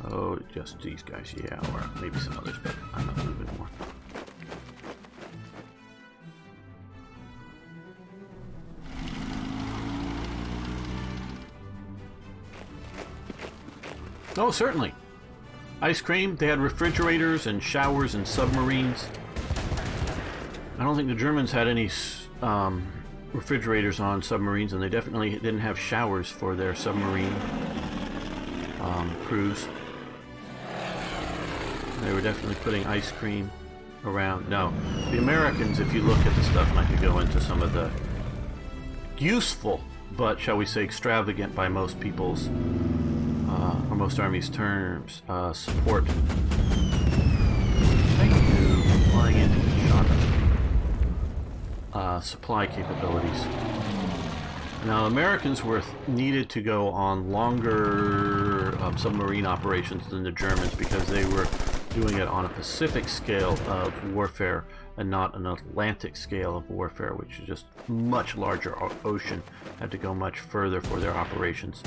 Oh, just these guys, yeah, or maybe some others, but I'm not moving more. Oh, certainly. Ice cream. They had refrigerators and showers and submarines. I don't think the Germans had any refrigerators on submarines, and they definitely didn't have showers for their submarine crews. They were definitely putting ice cream around. No, the Americans, if you look at the stuff, and I could go into some of the useful, but shall we say extravagant by most people's, or most armies' terms, support. Thank you for flying into the shot. Supply capabilities. Now, Americans were needed to go on longer submarine operations than the Germans because they were doing it on a Pacific scale of warfare and not an Atlantic scale of warfare, which is just much larger ocean, had to go much further for their operations.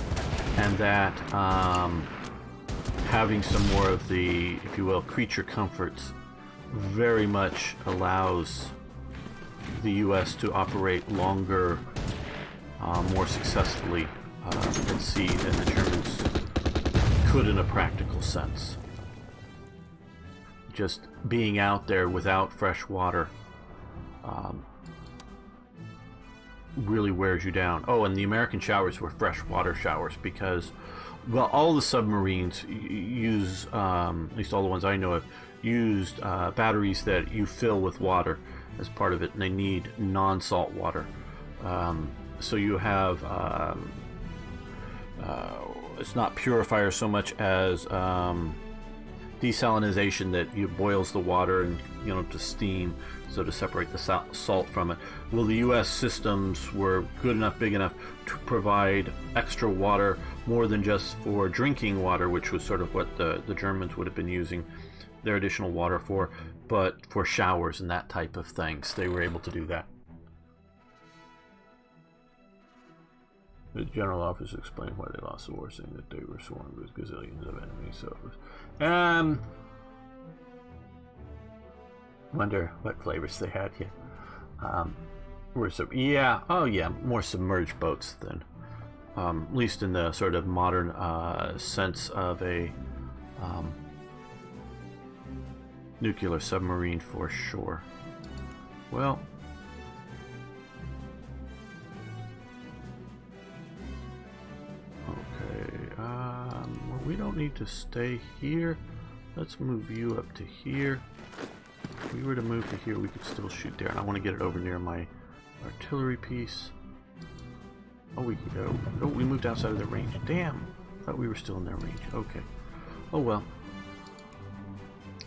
And that having some more of the, if you will, creature comforts very much allows the U.S. to operate longer, more successfully at sea than the Germans could in a practical sense. Just being out there without fresh water really wears you down. Oh, and the American showers were freshwater showers because, well, all the submarines use, at least all the ones I know of, used batteries that you fill with water as part of it, and they need non-salt water. So you have, it's not purifier so much as desalinization that boils the water and, you know, to steam, so to separate the salt from it. Well, the U.S. systems were good enough, big enough to provide extra water, more than just for drinking water, which was sort of what the Germans would have been using their additional water for, but for showers and that type of things. They were able to do that. The general officer explained why they lost the war, saying that they were swarmed with gazillions of enemies. So it was, wonder what flavors they had here. Yeah, oh yeah, more submerged boats than, at least in the sort of modern sense of a nuclear submarine for sure. Well, we don't need to stay here. Let's move you up to here. If we were to move to here, we could still shoot there. And I want to get it over near my artillery piece. Oh, we can go. Oh, we moved outside of their range. Damn. Thought we were still in their range. Okay. Oh, well.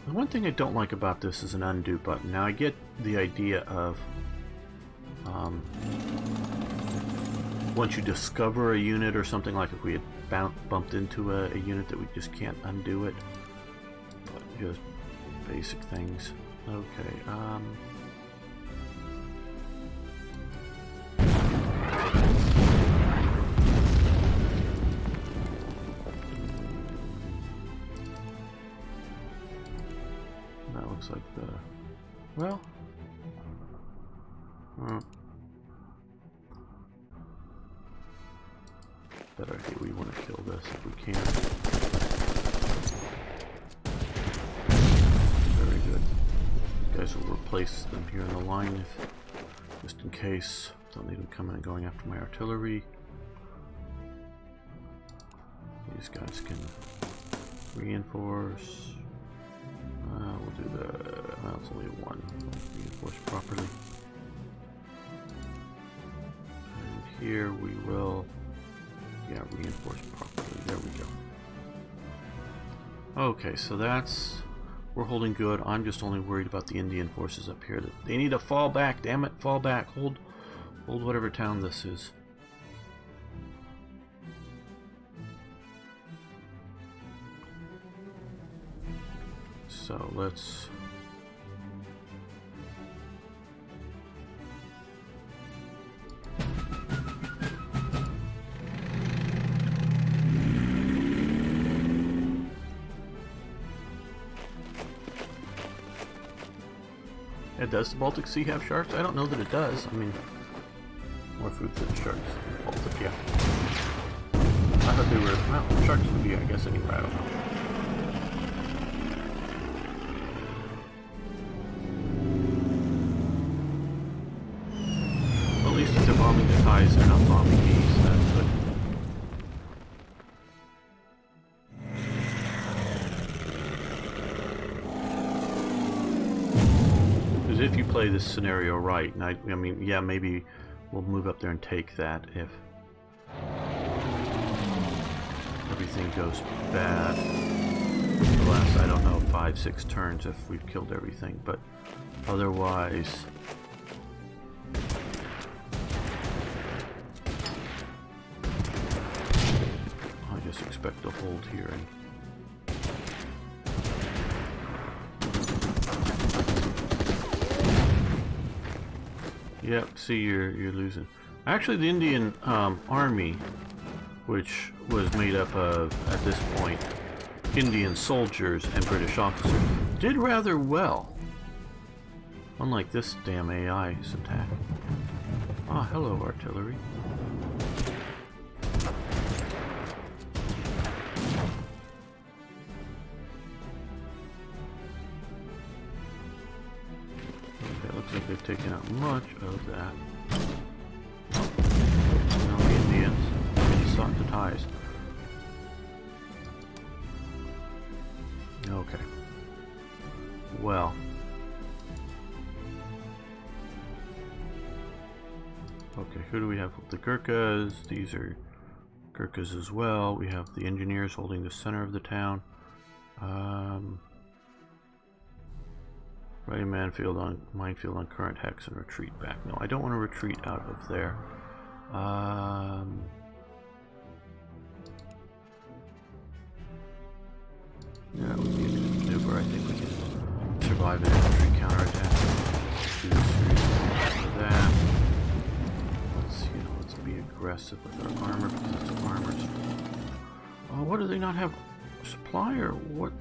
The one thing I don't like about this is an undo button. Now, I get the idea of once you discover a unit or something, like if we had bumped into a unit, that we just can't undo it. But just basic things. Okay, that looks like the, well, better idea. We want to kill this if we can. Very good. These guys will replace them here in the line, just in case. Don't need them coming and going after my artillery. These guys can reinforce. We'll do the, well, it's only one. We'll reinforce properly. And here we will, yeah, reinforce properly. There we go. Okay, so that's, we're holding good. I'm just only worried about the Indian forces up here. They need to fall back. Damn it, fall back. Hold whatever town this is. So let's, does the Baltic Sea have sharks? I don't know that it does. I mean, more food for the sharks. Baltic, yeah. I thought they were, well, sharks could be, I guess, anywhere, I don't know. Well, at least if they're bombing the ties, they're not bombing these, that's good. Because if you play this scenario right, and I mean, yeah, maybe we'll move up there and take that if everything goes bad. The last, I don't know, 5-6 turns if we've killed everything, but otherwise, I just expect to hold here and yep, see, you're losing. Actually, the Indian army, which was made up of, at this point, Indian soldiers and British officers, did rather well. Unlike this damn AI's attack. Ah, hello, artillery. Okay, looks like they've taken out much of that. Now the Indians sought the ties. Okay. Well. Okay, who do we have? The Gurkhas. These are Gurkhas as well. We have the engineers holding the center of the town. Ready minefield on current hex and retreat back. No, I don't want to retreat out of there. Yeah, with the maneuver, I think we can survive an infantry counterattack. Do a series of that. Let's be aggressive with our armor because it's armor. Oh, what do they not have? Supply or what?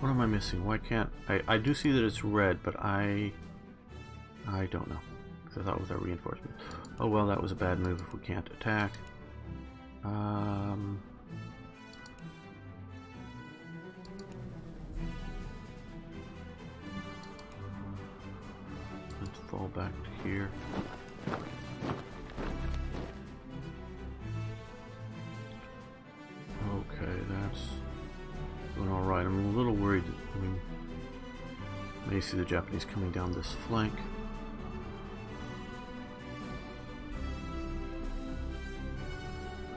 What am I missing? Why can't I do see that it's red, but I don't know. Because I thought it was our reinforcement. Oh well, that was a bad move if we can't attack. Let's fall back to here. Okay, that's going all right. I'm a little worried that we may see the Japanese coming down this flank.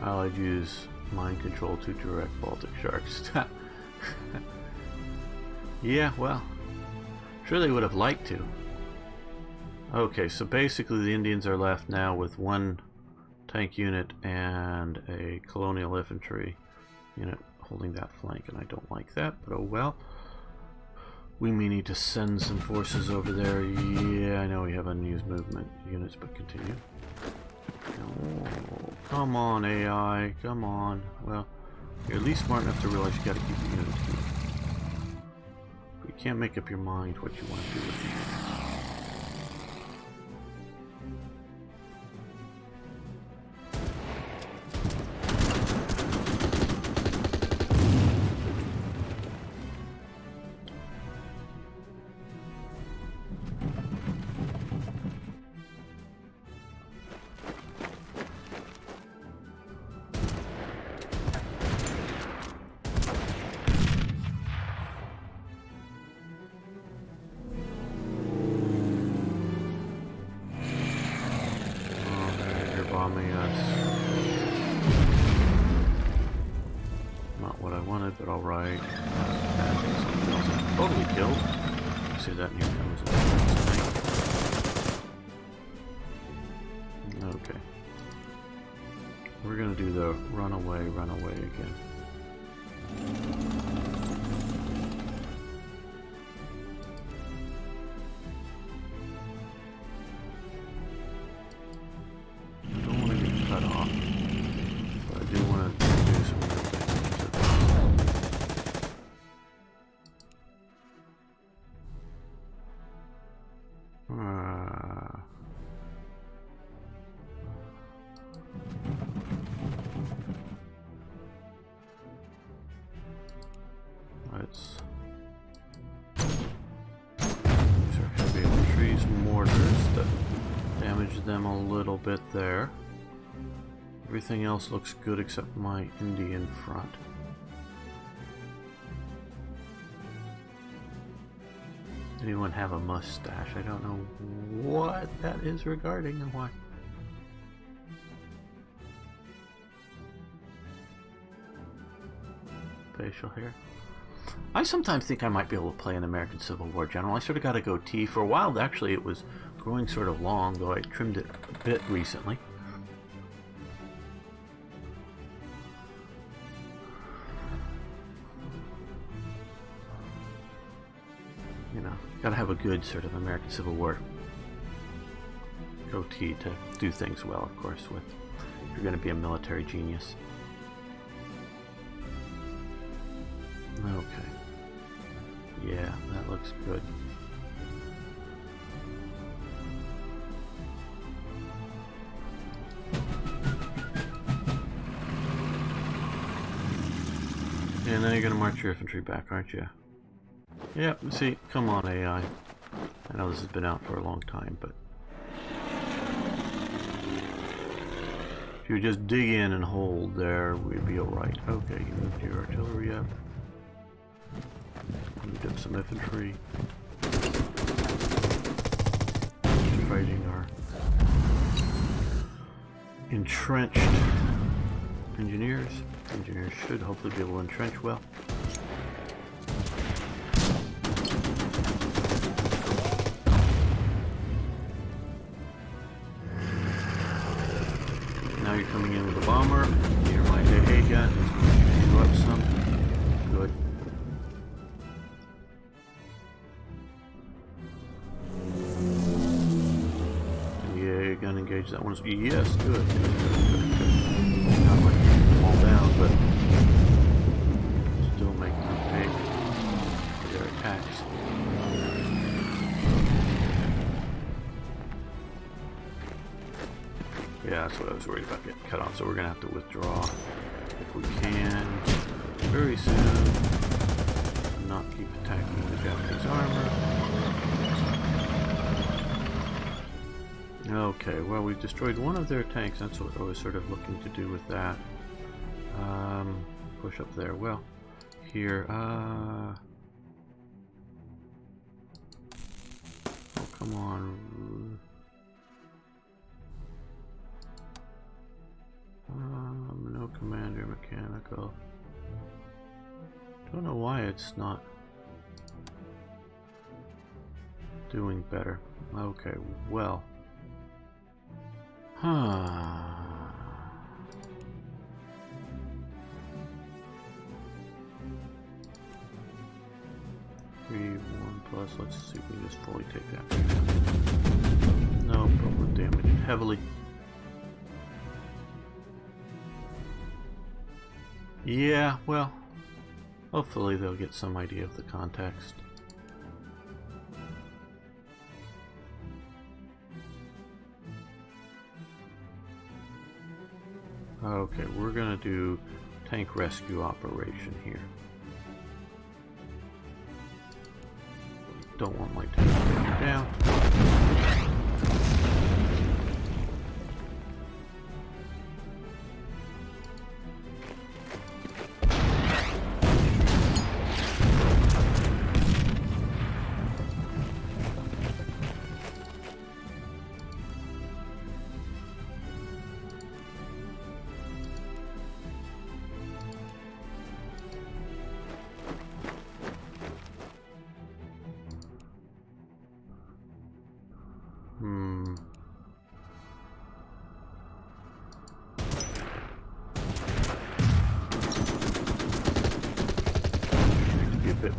I'd use mind control to direct Baltic sharks. Yeah, well, sure they would have liked to. Okay, so basically the Indians are left now with one tank unit and a colonial infantry unit holding that flank, and I don't like that, but oh well. We may need to send some forces over there. Yeah, I know we have unused movement units, but continue. Oh, come on, AI, come on. Well, you're at least smart enough to realize you gotta keep the units moving. But you can't make up your mind what you want to do with the units. Bombing us. Not what I wanted, but alright. Totally killed. See that, and here comes the tank. Okay. We're gonna do the runaway again. mortars that damaged them a little bit there. Everything else looks good except my Indian front. Anyone have a mustache? I don't know what that is regarding and why. Facial hair. I sometimes think I might be able to play an American Civil War general. I sort of got a goatee. For a while, actually, it was growing sort of long, though I trimmed it a bit recently. You know, gotta have a good sort of American Civil War goatee to do things well, of course, with if you're gonna be a military genius. Okay. Yeah, that looks good. And then you're gonna march your infantry back, aren't you? Yep, see, come on AI. I know this has been out for a long time, but if you just dig in and hold there, we'd be alright. Okay, you moved your artillery up. Moved up some infantry. Fighting our entrenched engineers. Engineers should hopefully be able to entrench well. Now you're coming in with a bomber. Near my AA gun. Go up some. Good. Yeah, gun engage. That one's yes, good. Not like them all down, but still making them pay for their attacks. Yeah, that's what I was worried about, getting cut off. So we're gonna have to withdraw if we can very soon. Not keep attacking the Japanese armor. Okay, well, we've destroyed one of their tanks. That's what I was sort of looking to do with that. Push up there. Well, here. Oh, come on. No commander mechanical. Don't know why it's not doing better. Okay, well. Huh. 3, 1 plus. Let's see if we can just fully take that. No, but we're damaged heavily. Yeah, well, hopefully they'll get some idea of the context. Okay, we're gonna do tank rescue operation here. Don't want my tank to go down.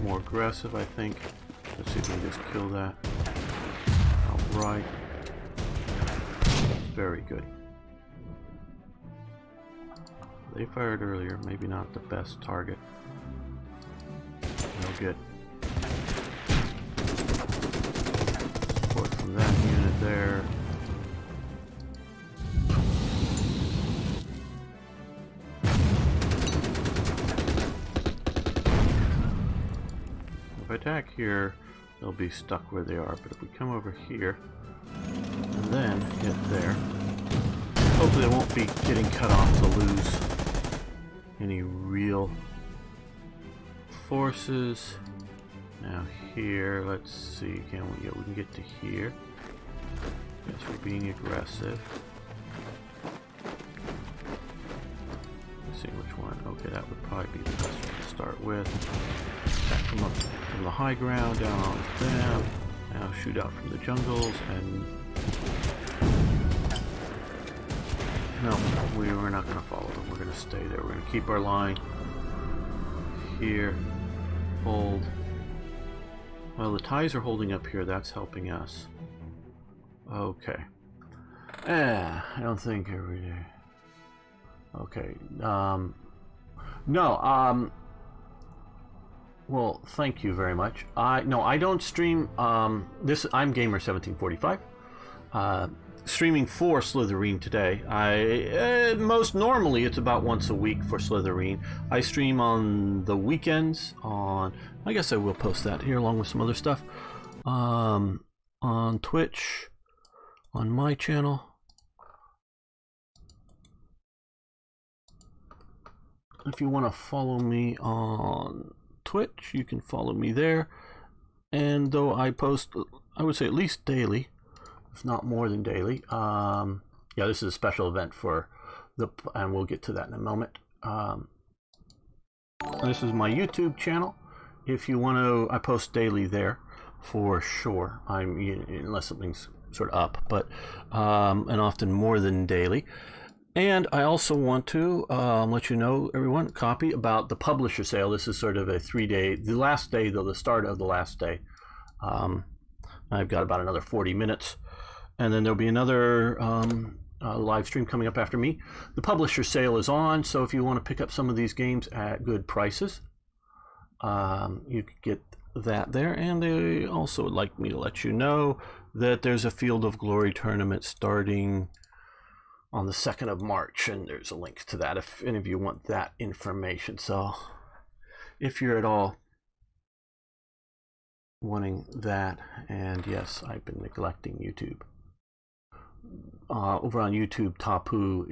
More aggressive, I think. Let's see if we can just kill that outright. Very good. They fired earlier, maybe not the best target. No good. Support from that unit there. If I attack here, they'll be stuck where they are. But if we come over here and then hit there, hopefully they won't be getting cut off to lose any real forces. Now here, let's see, can we? Yeah, we can get to here. Yes, we're being aggressive. Let's see which one. Okay, that would probably be the best one to start with. Back from the high ground down on them. Now shoot out from the jungles and no, we're not going to follow them. We're going to stay there. We're going to keep our line here. Hold. Well, the ties are holding up here. That's helping us. Okay. I don't think every day. Okay. No. Well, thank you very much. No, I don't stream. I'm Gamer1745. Streaming for Slitherine today. Most normally it's about once a week for Slitherine. I stream on the weekends on. I guess I will post that here along with some other stuff. On Twitch, on my channel. If you want to follow me on Twitch, you can follow me there. And though I post, I would say at least daily, if not more than daily. Yeah, this is a special event for and we'll get to that in a moment. This is my YouTube channel. If you want to, I post daily there for sure. Unless something's sort of up, but and often more than daily. And I also want to let you know, everyone, copy about the publisher sale. This is sort of a 3-day, the last day, though, the start of the last day. I've got about another 40 minutes. And then there'll be another live stream coming up after me. The publisher sale is on, so if you want to pick up some of these games at good prices, you can get that there. And they also would like me to let you know that there's a Field of Glory tournament starting on the 2nd of March, and there's a link to that if any of you want that information. So if you're at all wanting that, and yes, I've been neglecting YouTube. Over on YouTube, Tapu,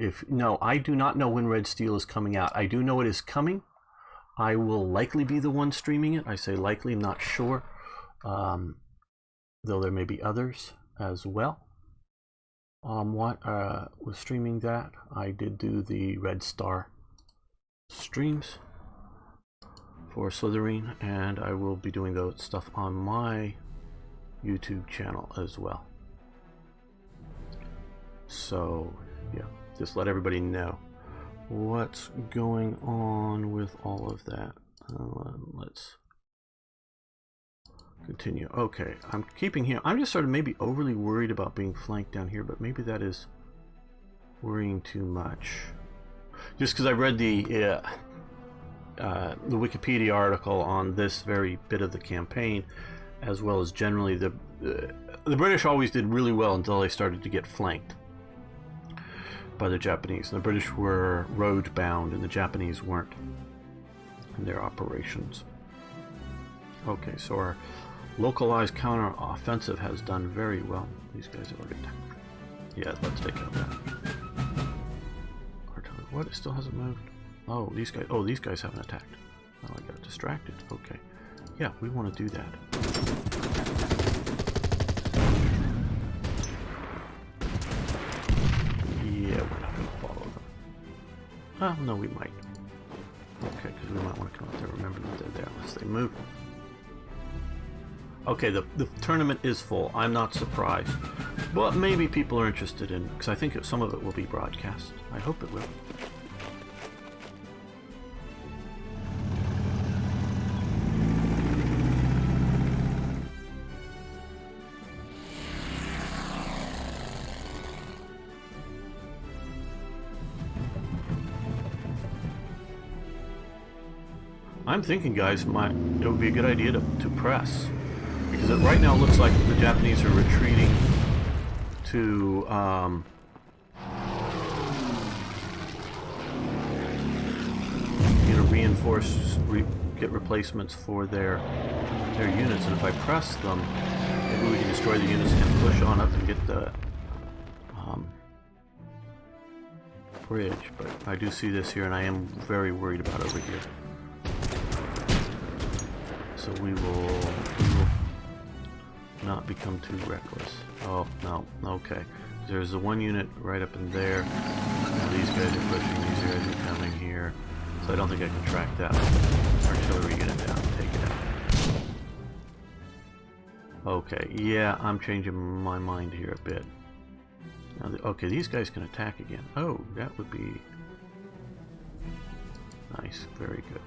I do not know when Red Steel is coming out. I do know it is coming. I will likely be the one streaming it. I say likely, not sure. Though there may be others as well. Was streaming that. I did do the Red Star streams for Slitherine, and I will be doing those stuff on my YouTube channel as well. So yeah, just let everybody know what's going on with all of that. Let's continue. Okay, I'm keeping here. I'm just sort of maybe overly worried about being flanked down here, but maybe that is worrying too much. Just because I read the Wikipedia article on this very bit of the campaign, as well as generally the British always did really well until they started to get flanked by the Japanese. And the British were road bound, and the Japanese weren't in their operations. Okay, so our localized counter offensive has done very well. These guys have already attacked. Yeah, let's take out that. What? It still hasn't moved? Oh, these guys haven't attacked. Oh, I got distracted. Okay. Yeah, we want to do that. Yeah, we're not going to follow them. Oh, no, we might. Okay, because we might want to come out there. Remember that they're there unless they move. Okay, the tournament is full. I'm not surprised. But maybe people are interested in, because I think some of it will be broadcast. I hope it will. I'm thinking, guys, it would be a good idea to press. Because right now it looks like the Japanese are retreating to get replacements for their units, and if I press them, maybe we can destroy the units and push on up and get the bridge. But I do see this here, and I am very worried about over here. So we will not become too reckless. Oh, no, okay. There's the one unit right up in there. Now these guys are pushing, these guys are coming here. So I don't think I can track that artillery unit down and take it out. Okay, yeah, I'm changing my mind here a bit. Now, okay, these guys can attack again. Oh, that would be nice, very good.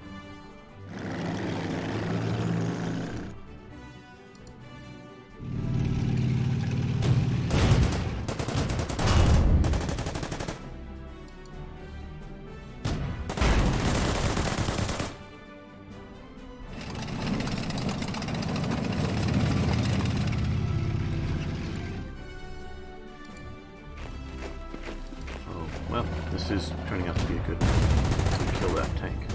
Well, this is turning out to be a good one to kill that tank.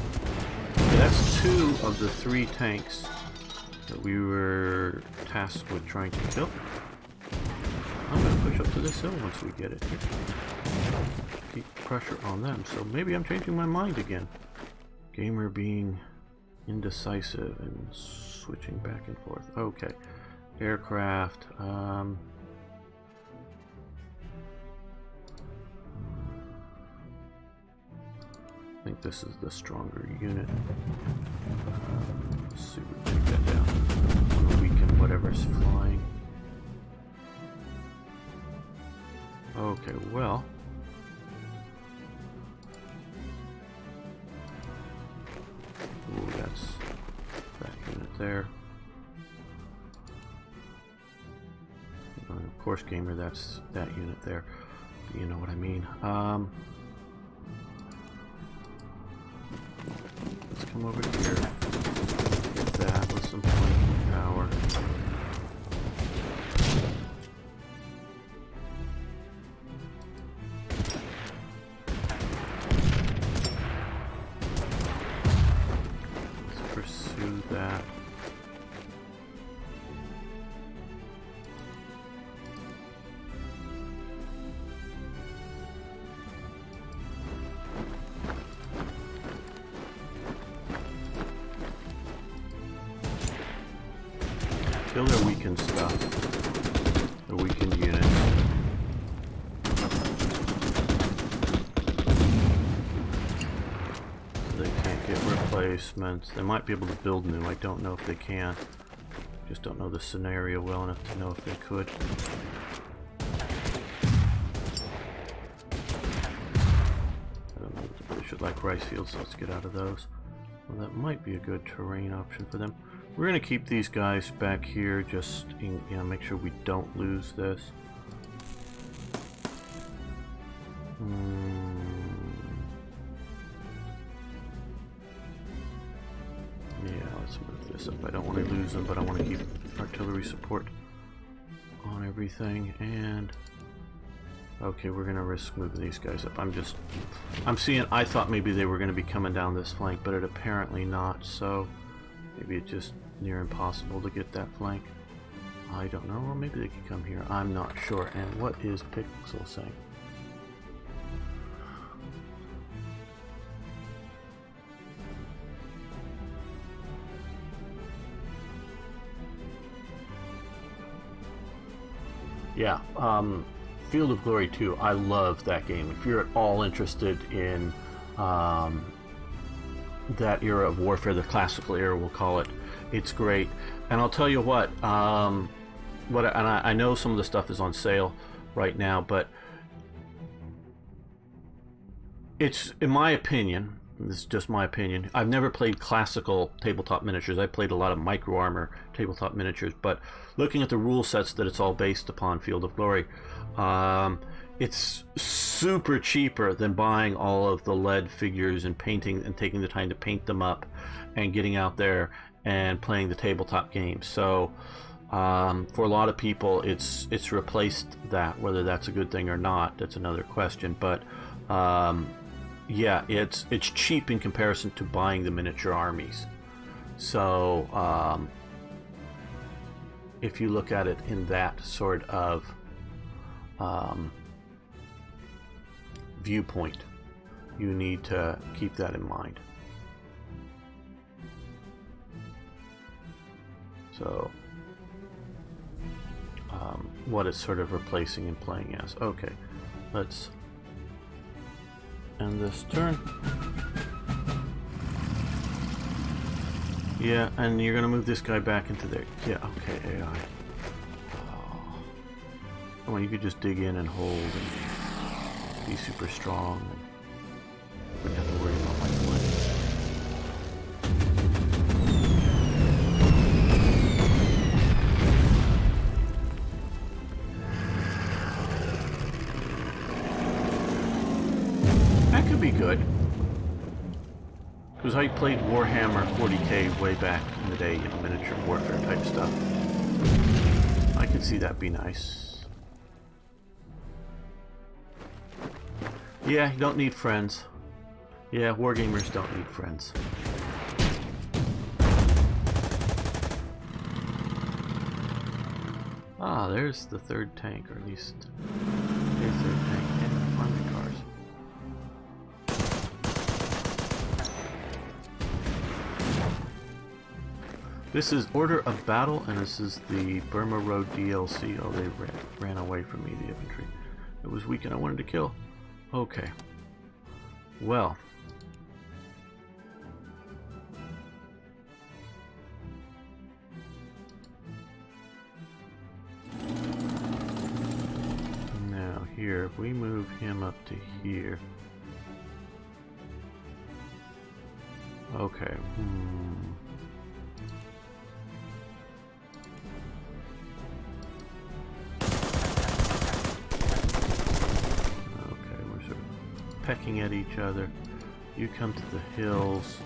Okay, that's 2 of the 3 tanks that we were tasked with trying to kill. I'm going to push up to this hill once we get it here. Keep pressure on them. So maybe I'm changing my mind again. Gamer being indecisive and switching back and forth. Okay. Aircraft. I think this is the stronger unit. Let's see if we can take that down. On the weaken whatever's flying. Okay, well. Ooh, that's that unit there. And of course, gamer, that's that unit there. You know what I mean. Let's come over here, get that with some flanking power. Let's pursue that. Kill their weakened stuff, their weakened units. So they can't get replacements. They might be able to build new. I don't know if they can. Just don't know the scenario well enough to know if they could. I don't know if they should like rice fields, so let's get out of those. Well, that might be a good terrain option for them. We're going to keep these guys back here, just make sure we don't lose this. Yeah, let's move this up. I don't want to lose them, but I want to keep artillery support on everything. And okay, we're going to risk moving these guys up. I'm seeing, I thought maybe they were going to be coming down this flank, but it apparently not, so maybe it's just near impossible to get that flank. I don't know, or maybe they could come here. I'm not sure. And what is Pixel saying? Yeah, Field of Glory 2, I love that game. If you're at all interested in that era of warfare, the classical era we'll call it, it's great. And I'll tell you what, I know some of the stuff is on sale right now, but it's, in my opinion, this is just my opinion, I've never played classical tabletop miniatures. I played a lot of Micro Armor tabletop miniatures, but looking at the rule sets that it's all based upon, Field of Glory, it's super cheaper than buying all of the lead figures and painting and taking the time to paint them up and getting out there and playing the tabletop games. So for a lot of people, it's replaced that. Whether that's a good thing or not, that's another question. But yeah, it's cheap in comparison to buying the miniature armies. So if you look at it in that sort of viewpoint, you need to keep that in mind. So what it's sort of replacing and playing as. Okay, let's end this turn. Yeah, and you're gonna move this guy back into there. Yeah, okay, AI. Oh, well, you could just dig in and hold and be super strong. And wouldn't have to worry about my play. That could be good. Because I played Warhammer 40k way back in the day, you know, miniature warfare type stuff. I could see that be nice. Yeah, you don't need friends. Yeah, wargamers don't need friends. Ah, there's the third tank, or at least there's the third tank and army cars. This is Order of Battle, and this is the Burma Road DLC. Oh, they ran away from me, the infantry. It was weak and I wanted to kill. Okay. Well. Now here, if we move him up to here. Okay. Pecking at each other. You come to the hills.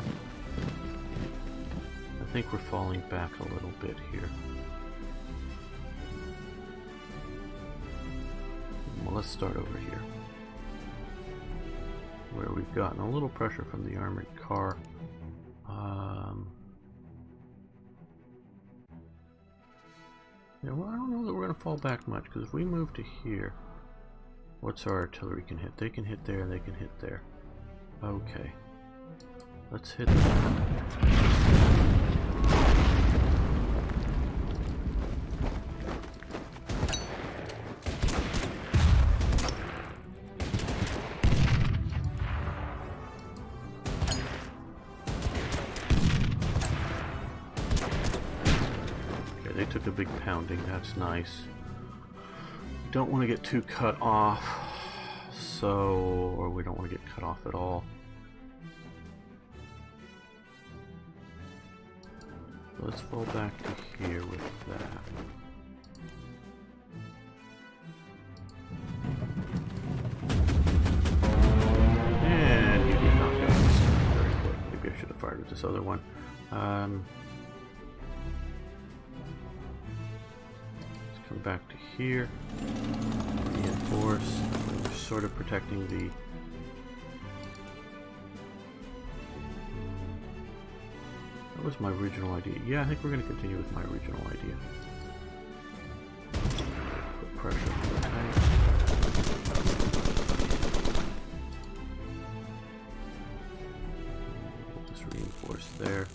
I think we're falling back a little bit here. Well, let's start over here, where we've gotten a little pressure from the armored car. Yeah, well, I don't know that we're going to fall back much, because if we move to here, what's our artillery can hit? They can hit there, and they can hit there. Okay. Let's hit that. Okay, they took a big pounding. That's nice. Don't want to get too cut off, or we don't want to get cut off at all. So let's fall back to here with that. And you did knock out this very quick. Maybe I should have fired with this other one. Let's come back to here. Reinforce. We're sort of protecting the... That was my original idea. Yeah, I think we're going to continue with my original idea. Put pressure on the tank. We'll just reinforce there.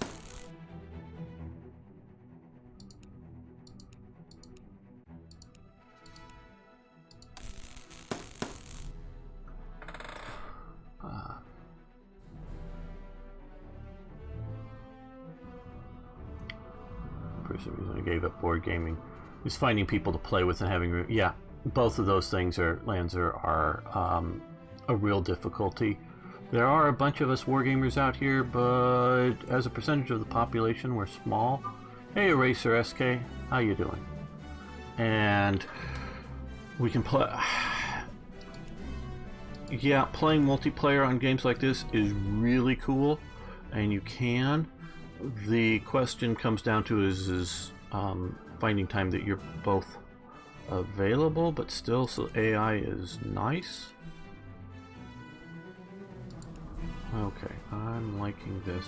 For some reason I gave up board gaming. Just finding people to play with and having... Yeah, both of those things are a real difficulty. There are a bunch of us wargamers out here, but as a percentage of the population, we're small. Hey, Eraser SK, how you doing? And we can play... Yeah, playing multiplayer on games like this is really cool, and you can. The question comes down to is finding time that you're both available, but still, so AI is nice. Okay, I'm liking this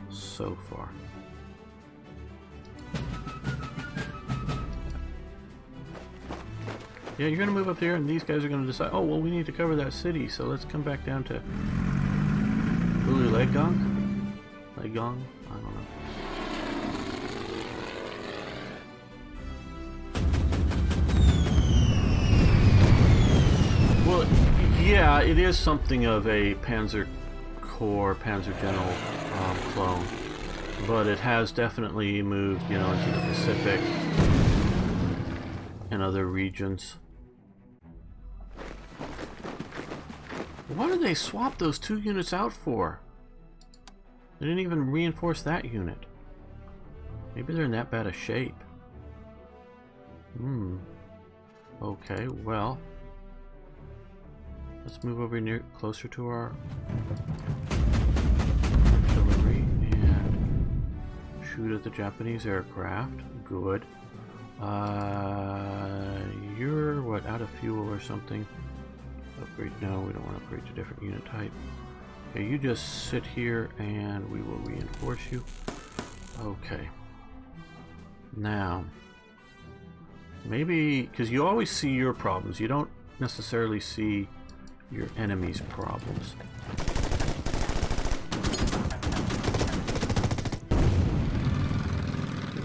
so far. Yeah, you're gonna move up here, and these guys are gonna decide, oh, well, we need to cover that city, so let's come back down to Legang? Legang? I don't know. Well, yeah, it is something of a Panzer Corps, Panzer General clone, but it has definitely moved, you know, into the Pacific and other regions. What did they swap those 2 units out for? They didn't even reinforce that unit. Maybe they're in that bad a shape. Okay, well, let's move over closer to our artillery and shoot at the Japanese aircraft. Good. You're what, out of fuel or something? Upgrade? No, we don't want to upgrade to different unit type. Okay, you just sit here and we will reinforce you. Okay. Now, maybe, because you always see your problems, you don't necessarily see your enemy's problems.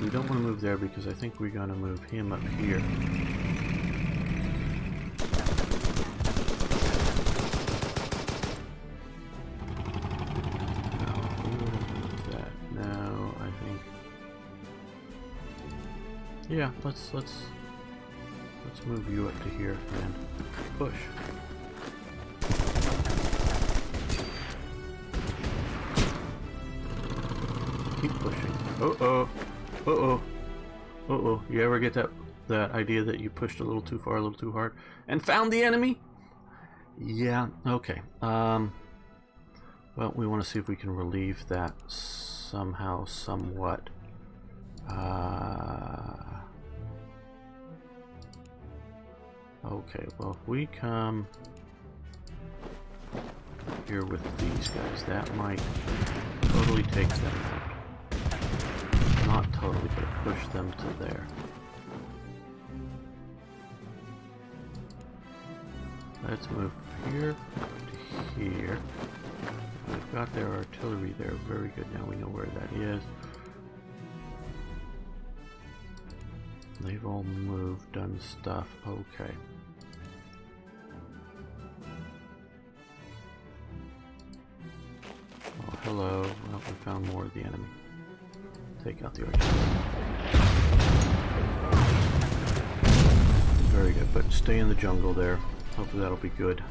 We don't want to move there because I think we're going to move him up here. Yeah, let's move you up to here and push. Keep pushing. Uh-oh. Uh-oh. Uh-oh. You ever get that idea that you pushed a little too far, a little too hard, and found the enemy? Yeah, okay. Well, we want to see if we can relieve that somehow, somewhat. Okay, well, if we come here with these guys, that might totally take them out. Not totally, but push them to there. Let's move here to here. We've got their artillery there. Very good. Now we know where that is. They've all moved, done stuff. Okay. Oh, hello. Well, we found more of the enemy. Take out the artillery. Very good, but stay in the jungle there. Hopefully that'll be good.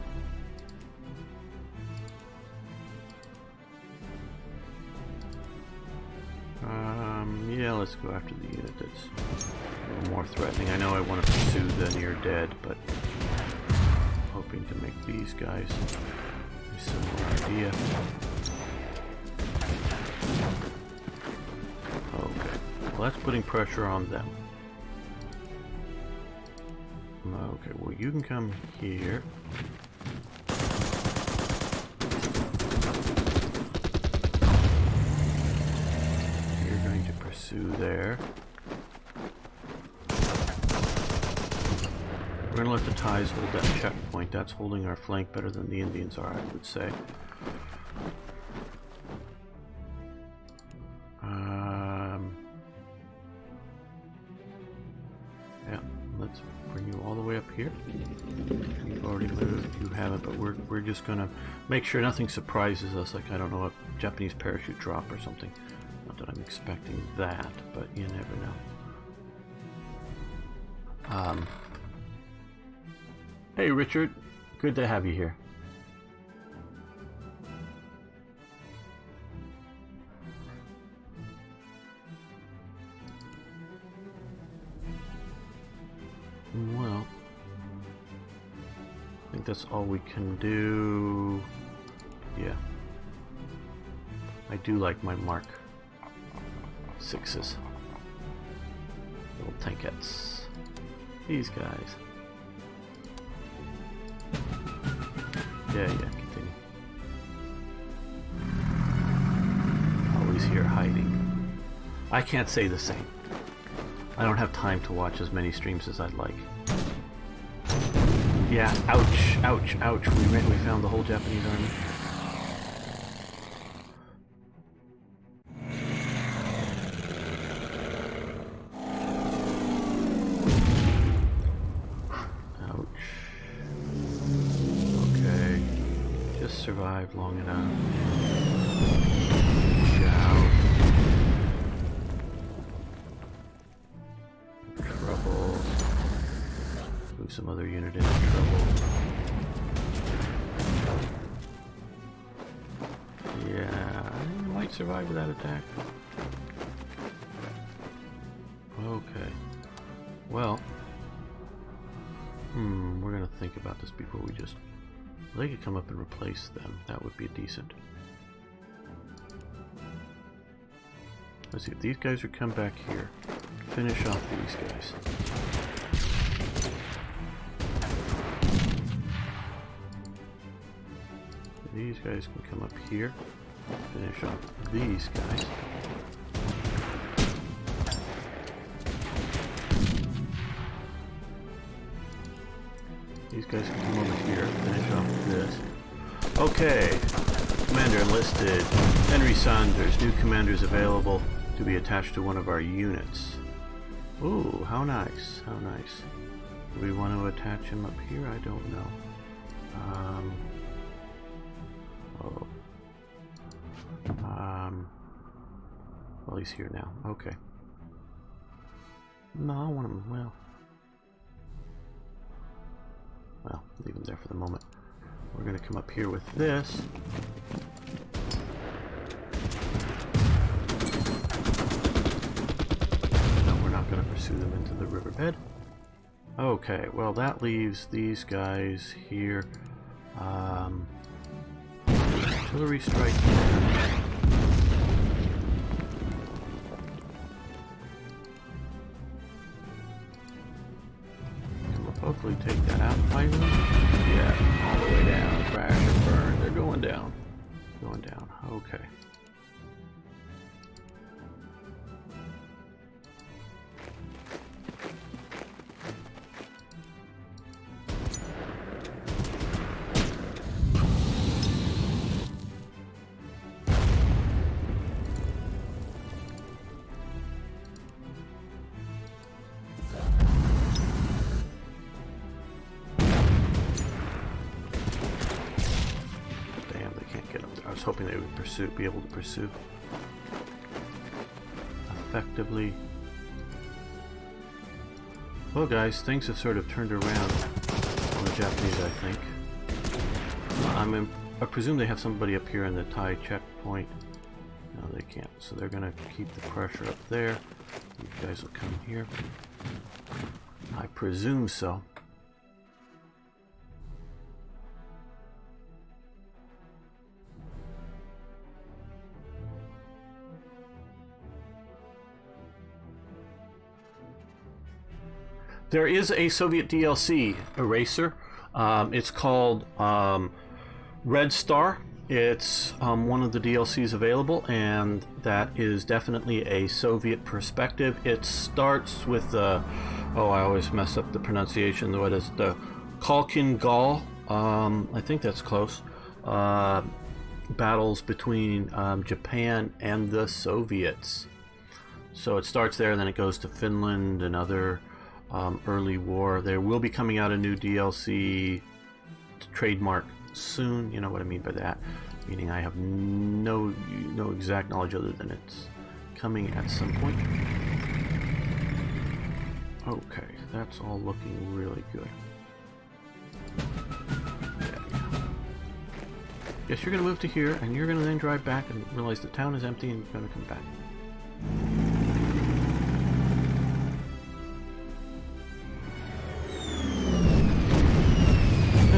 Yeah, let's go after the unit that's a little more threatening. I know I want to pursue the near dead, but hoping to make these guys a similar idea. Okay, well, that's putting pressure on them. Okay, well, you can come here. There. We're going to let the Thais hold that checkpoint. That's holding our flank better than the Indians are, I would say. Yeah, let's bring you all the way up here. You've already moved, you haven't, but we're just going to make sure nothing surprises us, like, I don't know, a Japanese parachute drop or something. Not that I'm expecting that, but you never know. Hey Richard, good to have you here. Well, I think that's all we can do. Yeah. I do like my Mark 6s. Little tankettes. These guys. Yeah, continue. Always here hiding. I can't say the same. I don't have time to watch as many streams as I'd like. Yeah, ouch, ouch, ouch. We found the whole Japanese army. Ouch. Okay. Just survived long enough. Out. Trouble. Move some other unit into trouble. Yeah, I might survive with that attack. Okay. Well, we're gonna think about this before we just... They could come up and replace them. That would be decent. Let's see, if these guys would come back here, finish off these guys. These guys can come up here, finish off these guys. These guys can come over here, finish off this. Okay, commander enlisted. Henry Saunders, new commanders available to be attached to one of our units. Ooh, how nice, how nice. Do we want to attach him up here? I don't know. Well, he's here now. Okay. No, I want him. Well, leave him there for the moment. We're going to come up here with this. No, we're not going to pursue them into the riverbed. Okay, well, that leaves these guys here. Artillery strike here. Hopefully take that out finally. Yeah, all the way down. Crash and burn. They're going down. Going down. Okay. I was hoping they would be able to pursue effectively. Well, guys, things have sort of turned around on the Japanese, I think. I presume they have somebody up here in the Thai checkpoint. No, they can't, so they're going to keep the pressure up there. You guys will come here. I presume so. There is a Soviet DLC eraser. It's called Red Star. It's one of the DLCs available, and that is definitely a Soviet perspective. It starts with the, oh, I always mess up the pronunciation. What is the Khalkhin Gol? I think that's close. Battles between Japan and the Soviets. So it starts there, and then it goes to Finland and other early war. There will be coming out a new DLC trademark soon. You know what I mean by that, meaning I have no exact knowledge other than it's coming at some point. Okay, that's all looking really good. Yeah. Guess you're gonna move to here, and you're gonna then drive back and realize the town is empty, and you're gonna come back.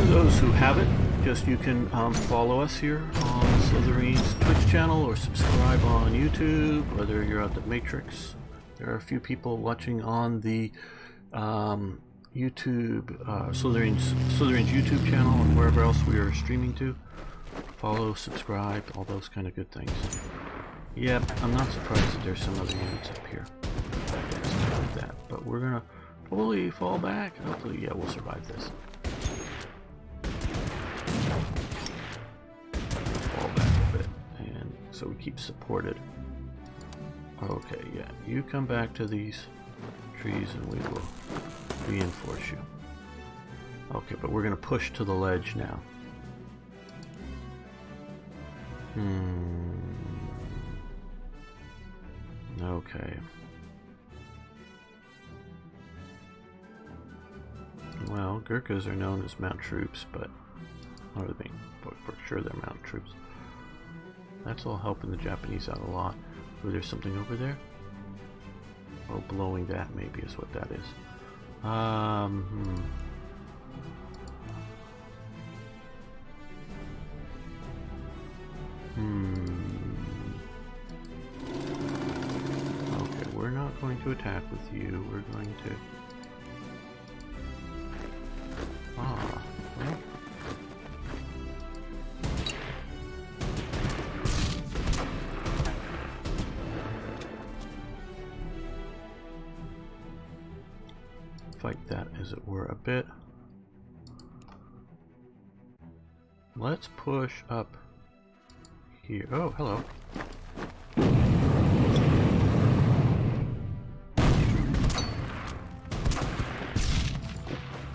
Those who have it, just you can follow us here on Slytherine's Twitch channel or subscribe on YouTube, whether you're at the Matrix. There are a few people watching on the YouTube, Slytherine's YouTube channel and wherever else we are streaming to. Follow, subscribe, all those kind of good things. Yep, I'm not surprised that there's some other units up here. Like that, but we're gonna totally fall back. Hopefully, yeah, we'll survive this. so we keep supported. Okay, yeah, you come back to these trees and we will reinforce you. Okay, but we're going to push to the ledge now. Okay. Well, Gurkhas are known as mounted troops, but what are they? For sure they're mounted troops. That's all helping the Japanese out a lot. Oh, there's something over there? Oh, blowing that maybe is what that is. Okay, we're not going to attack with you. We're going to... well... fight that, as it were, a bit. Let's push up here. Oh, hello.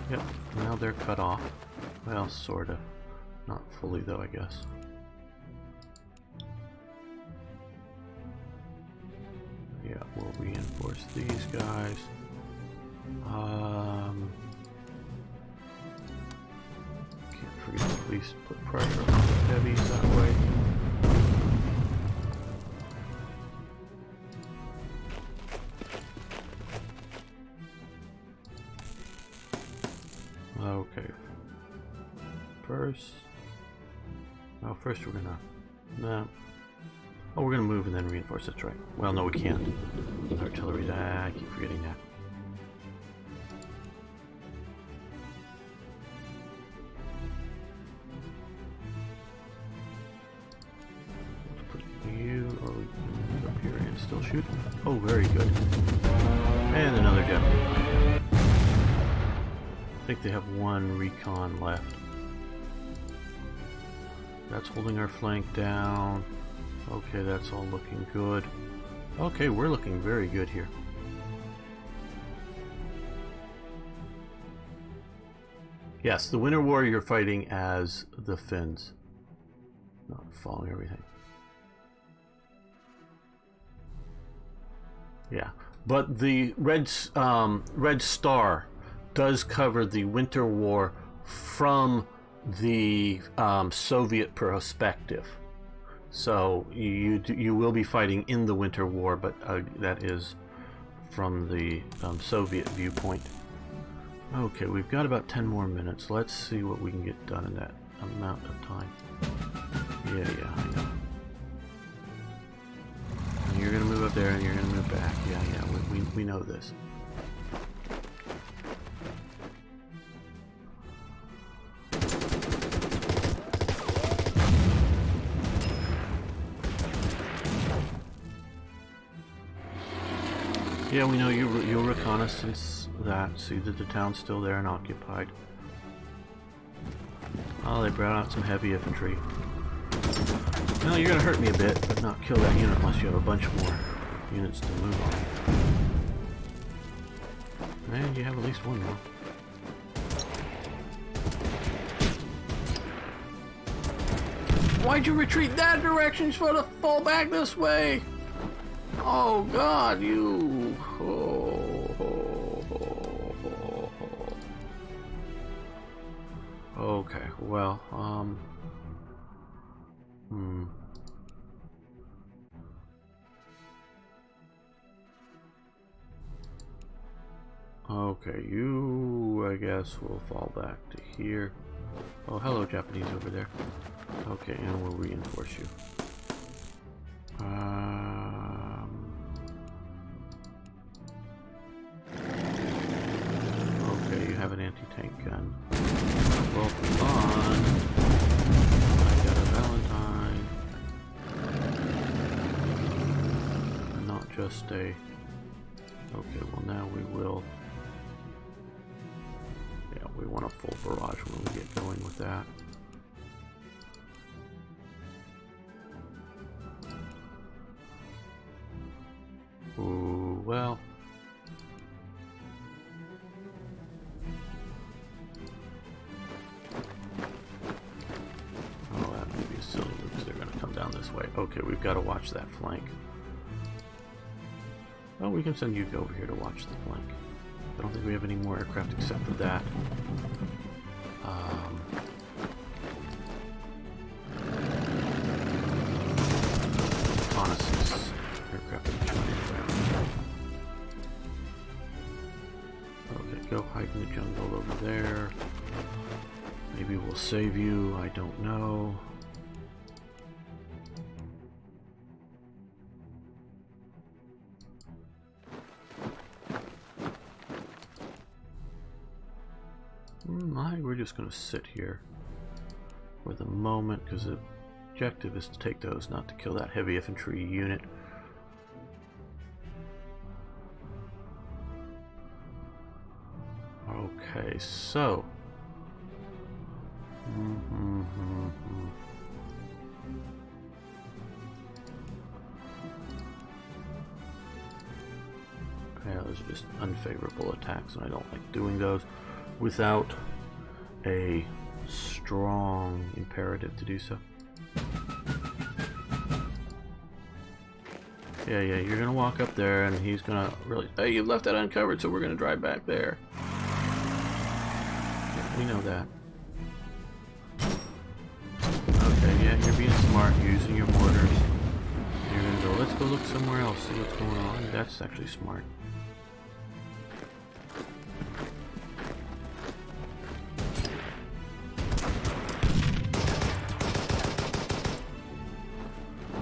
Yep, now they're cut off. Well, sorta. Not fully, though, I guess. Yeah, we'll reinforce these guys. Can't forget to at least put pressure on the heavies that way. Okay. First we're gonna... No. Oh, we're gonna move and then reinforce, that's right. Well, no, we can't. Artillery, I keep forgetting that. Up here and still shoot. Oh, very good. And another Japanese. I think they have one recon left. That's holding our flank down. Okay, that's all looking good. Okay, we're looking very good here. Yes, the Winter War you're fighting as the Finns. Not following everything. Yeah, but the Red Star does cover the Winter War from the Soviet perspective. So you will be fighting in the Winter War, but that is from the Soviet viewpoint. Okay, we've got about 10 more minutes. Let's see what we can get done in that amount of time. Yeah, I know. You're gonna move up there and you're gonna move back. Yeah, we know this. Yeah, we know you'll reconnaissance that, see that the town's still there and occupied. Oh, they brought out some heavy infantry. Well, you're gonna hurt me a bit, but not kill that unit unless you have a bunch more units to move on. And you have at least one more. Why'd you retreat that direction? You're supposed to fall back this way! Oh God, you... Okay, well, Okay, you, I guess, will fall back to here. Oh, hello, Japanese over there. Okay, and we'll reinforce you. Okay, you have an anti-tank gun. Well, hold on. I got a Valentine. Not just a... Okay, well now we will... Yeah, we want a full barrage when we get going with that. Okay, we've got to watch that flank. Oh, we can send you over here to watch the flank. I don't think we have any more aircraft except for that. Reconnaissance aircraft. Okay, go hide in the jungle over there. Maybe we'll save you, I don't know. We're just going to sit here for the moment because the objective is to take those, not to kill that heavy infantry unit. Okay, so yeah, those are just unfavorable attacks, and I don't like doing those without a strong imperative to do so. Yeah, you're gonna walk up there and he's gonna really, hey, you left that uncovered, so we're gonna drive back there. Yeah, we know that. Okay, yeah, you're being smart, using your mortars. You're gonna go, let's go look somewhere else, see what's going on. That's actually smart.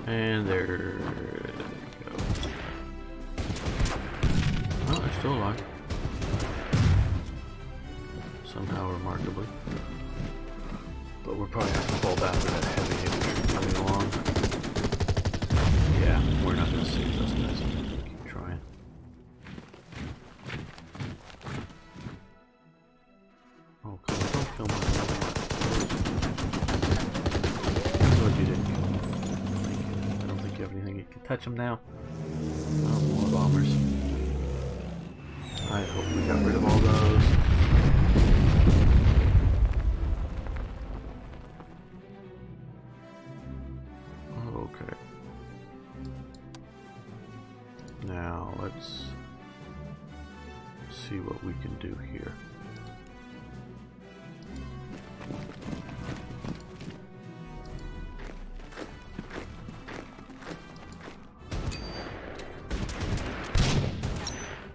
And there you go. Oh, they're still alive. Somehow, remarkably. But we're probably going to fall back with that heavy infantry coming along. Yeah, we're not going to save those guys. Keep trying. Oh, come on, don't kill my brother. What you did. You have anything you can touch them now? Oh, more bombers. I hope we got rid of all those. Okay. Now let's see what we can do here.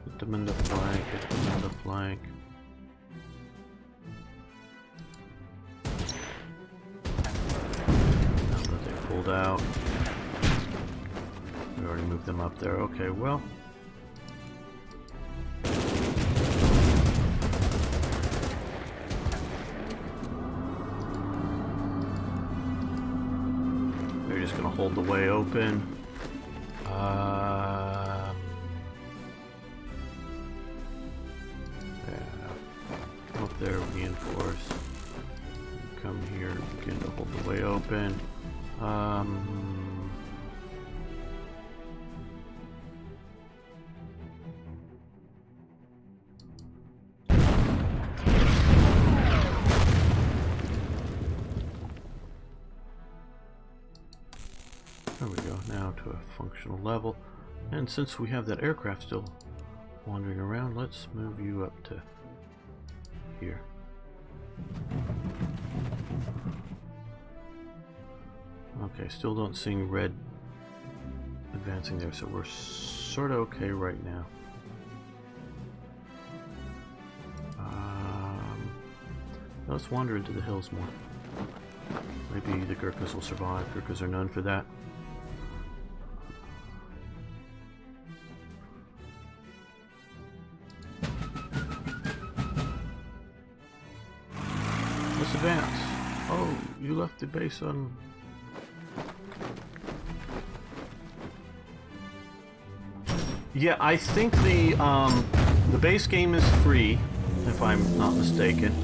Get them in the flank. Now that they pulled out. We already moved them up there. Okay, well. They're just gonna hold the way open. There, reinforce. Come here and begin to hold the way open. There we go, now to a functional level. And since we have that aircraft still wandering around, let's move you up to here. Okay, still don't see red advancing there, so we're sort of okay right now. Let's wander into the hills more. Maybe the Gurkhas will survive. Gurkhas are known for that. Let's advance. Oh, you left the base on... Yeah, I think the base game is free, if I'm not mistaken,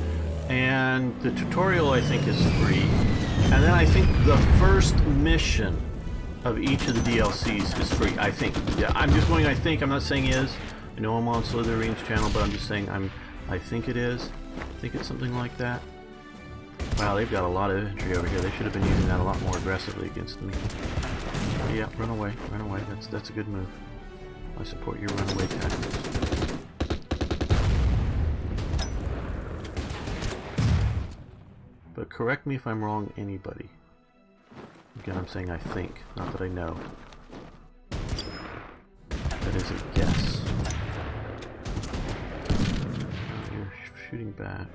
and the tutorial I think is free, and then I think the first mission of each of the DLCs is free. I think. Yeah, I'm just going. I think. I'm not saying is. I know I'm on Slytherin's channel, but I'm just saying I think it is. I think it's something like that. Wow, they've got a lot of infantry over here. They should have been using that a lot more aggressively against me. Yeah, run away. Run away. That's a good move. I support your runaway tactics. But correct me if I'm wrong, anybody. Again, I'm saying I think, not that I know. That is a guess. Oh, you're shooting back.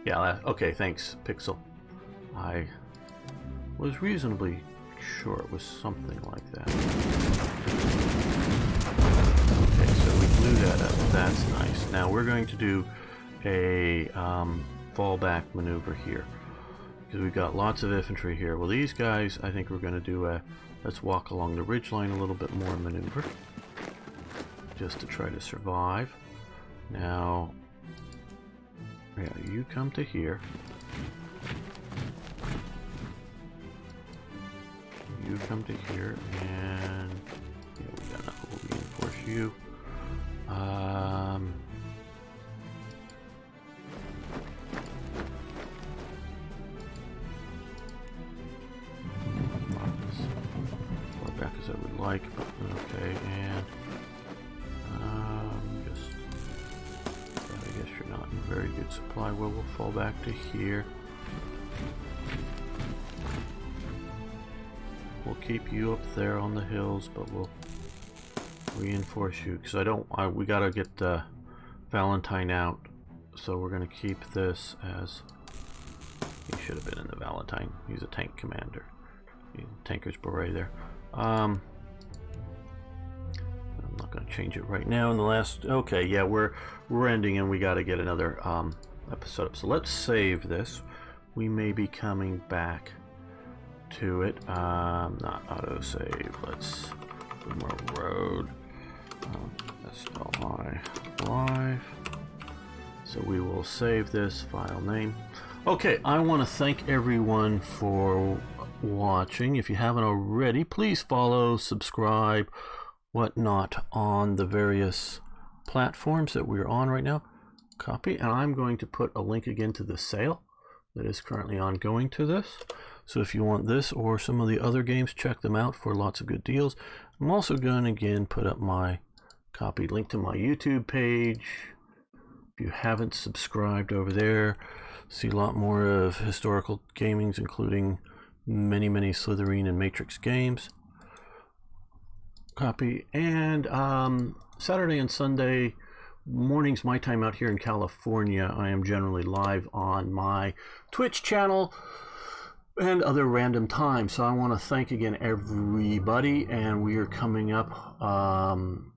Yeah, okay, thanks, Pixel. I was reasonably sure it was something like that. Okay, so we blew that up. That's nice. Now we're going to do a fallback maneuver here, because we've got lots of infantry here. Well, these guys, I think we're going to do a let's walk along the ridgeline a little bit more maneuver, just to try to survive. Now, yeah, you come to here. You come to here, and yeah, we'll reinforce you. Not as far back as I would like, but okay, and just I guess you're not in very good supply. Well, we'll fall back to here. We'll keep you up there on the hills, but we'll reinforce you because we gotta get Valentine out, so we're gonna keep this as he should have been in the Valentine. He's a tank commander. Tanker's beret there. I'm not gonna change it right now. In the last, okay, yeah, we're ending, and we gotta get another episode up. So let's save this. We may be coming back to it. Not autosave. Let's Boomer Road. SLI live. So we will save this file name. Okay, I want to thank everyone for watching. If you haven't already, please follow, subscribe, whatnot on the various platforms that we're on right now. Copy, and I'm going to put a link again to the sale that is currently ongoing to this. So if you want this or some of the other games, check them out for lots of good deals. I'm also going to again put up my copied link to my YouTube page. If you haven't subscribed over there, see a lot more of historical gamings, including many Slytherin and Matrix games. Copy. And Saturday and Sunday mornings, my time out here in California, I am generally live on my Twitch channel and other random times. So I want to thank again everybody, and we are coming up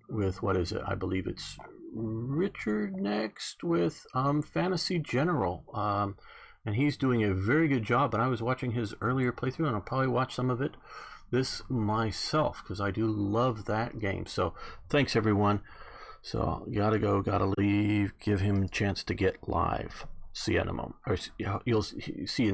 with, what is it? I believe it's Richard next with Fantasy General, and he's doing a very good job. And I was watching his earlier playthrough, and I'll probably watch some of it this myself because I do love that game. So thanks everyone. So gotta go, gotta leave. Give him a chance to get live. See you in a moment. Or you'll see you.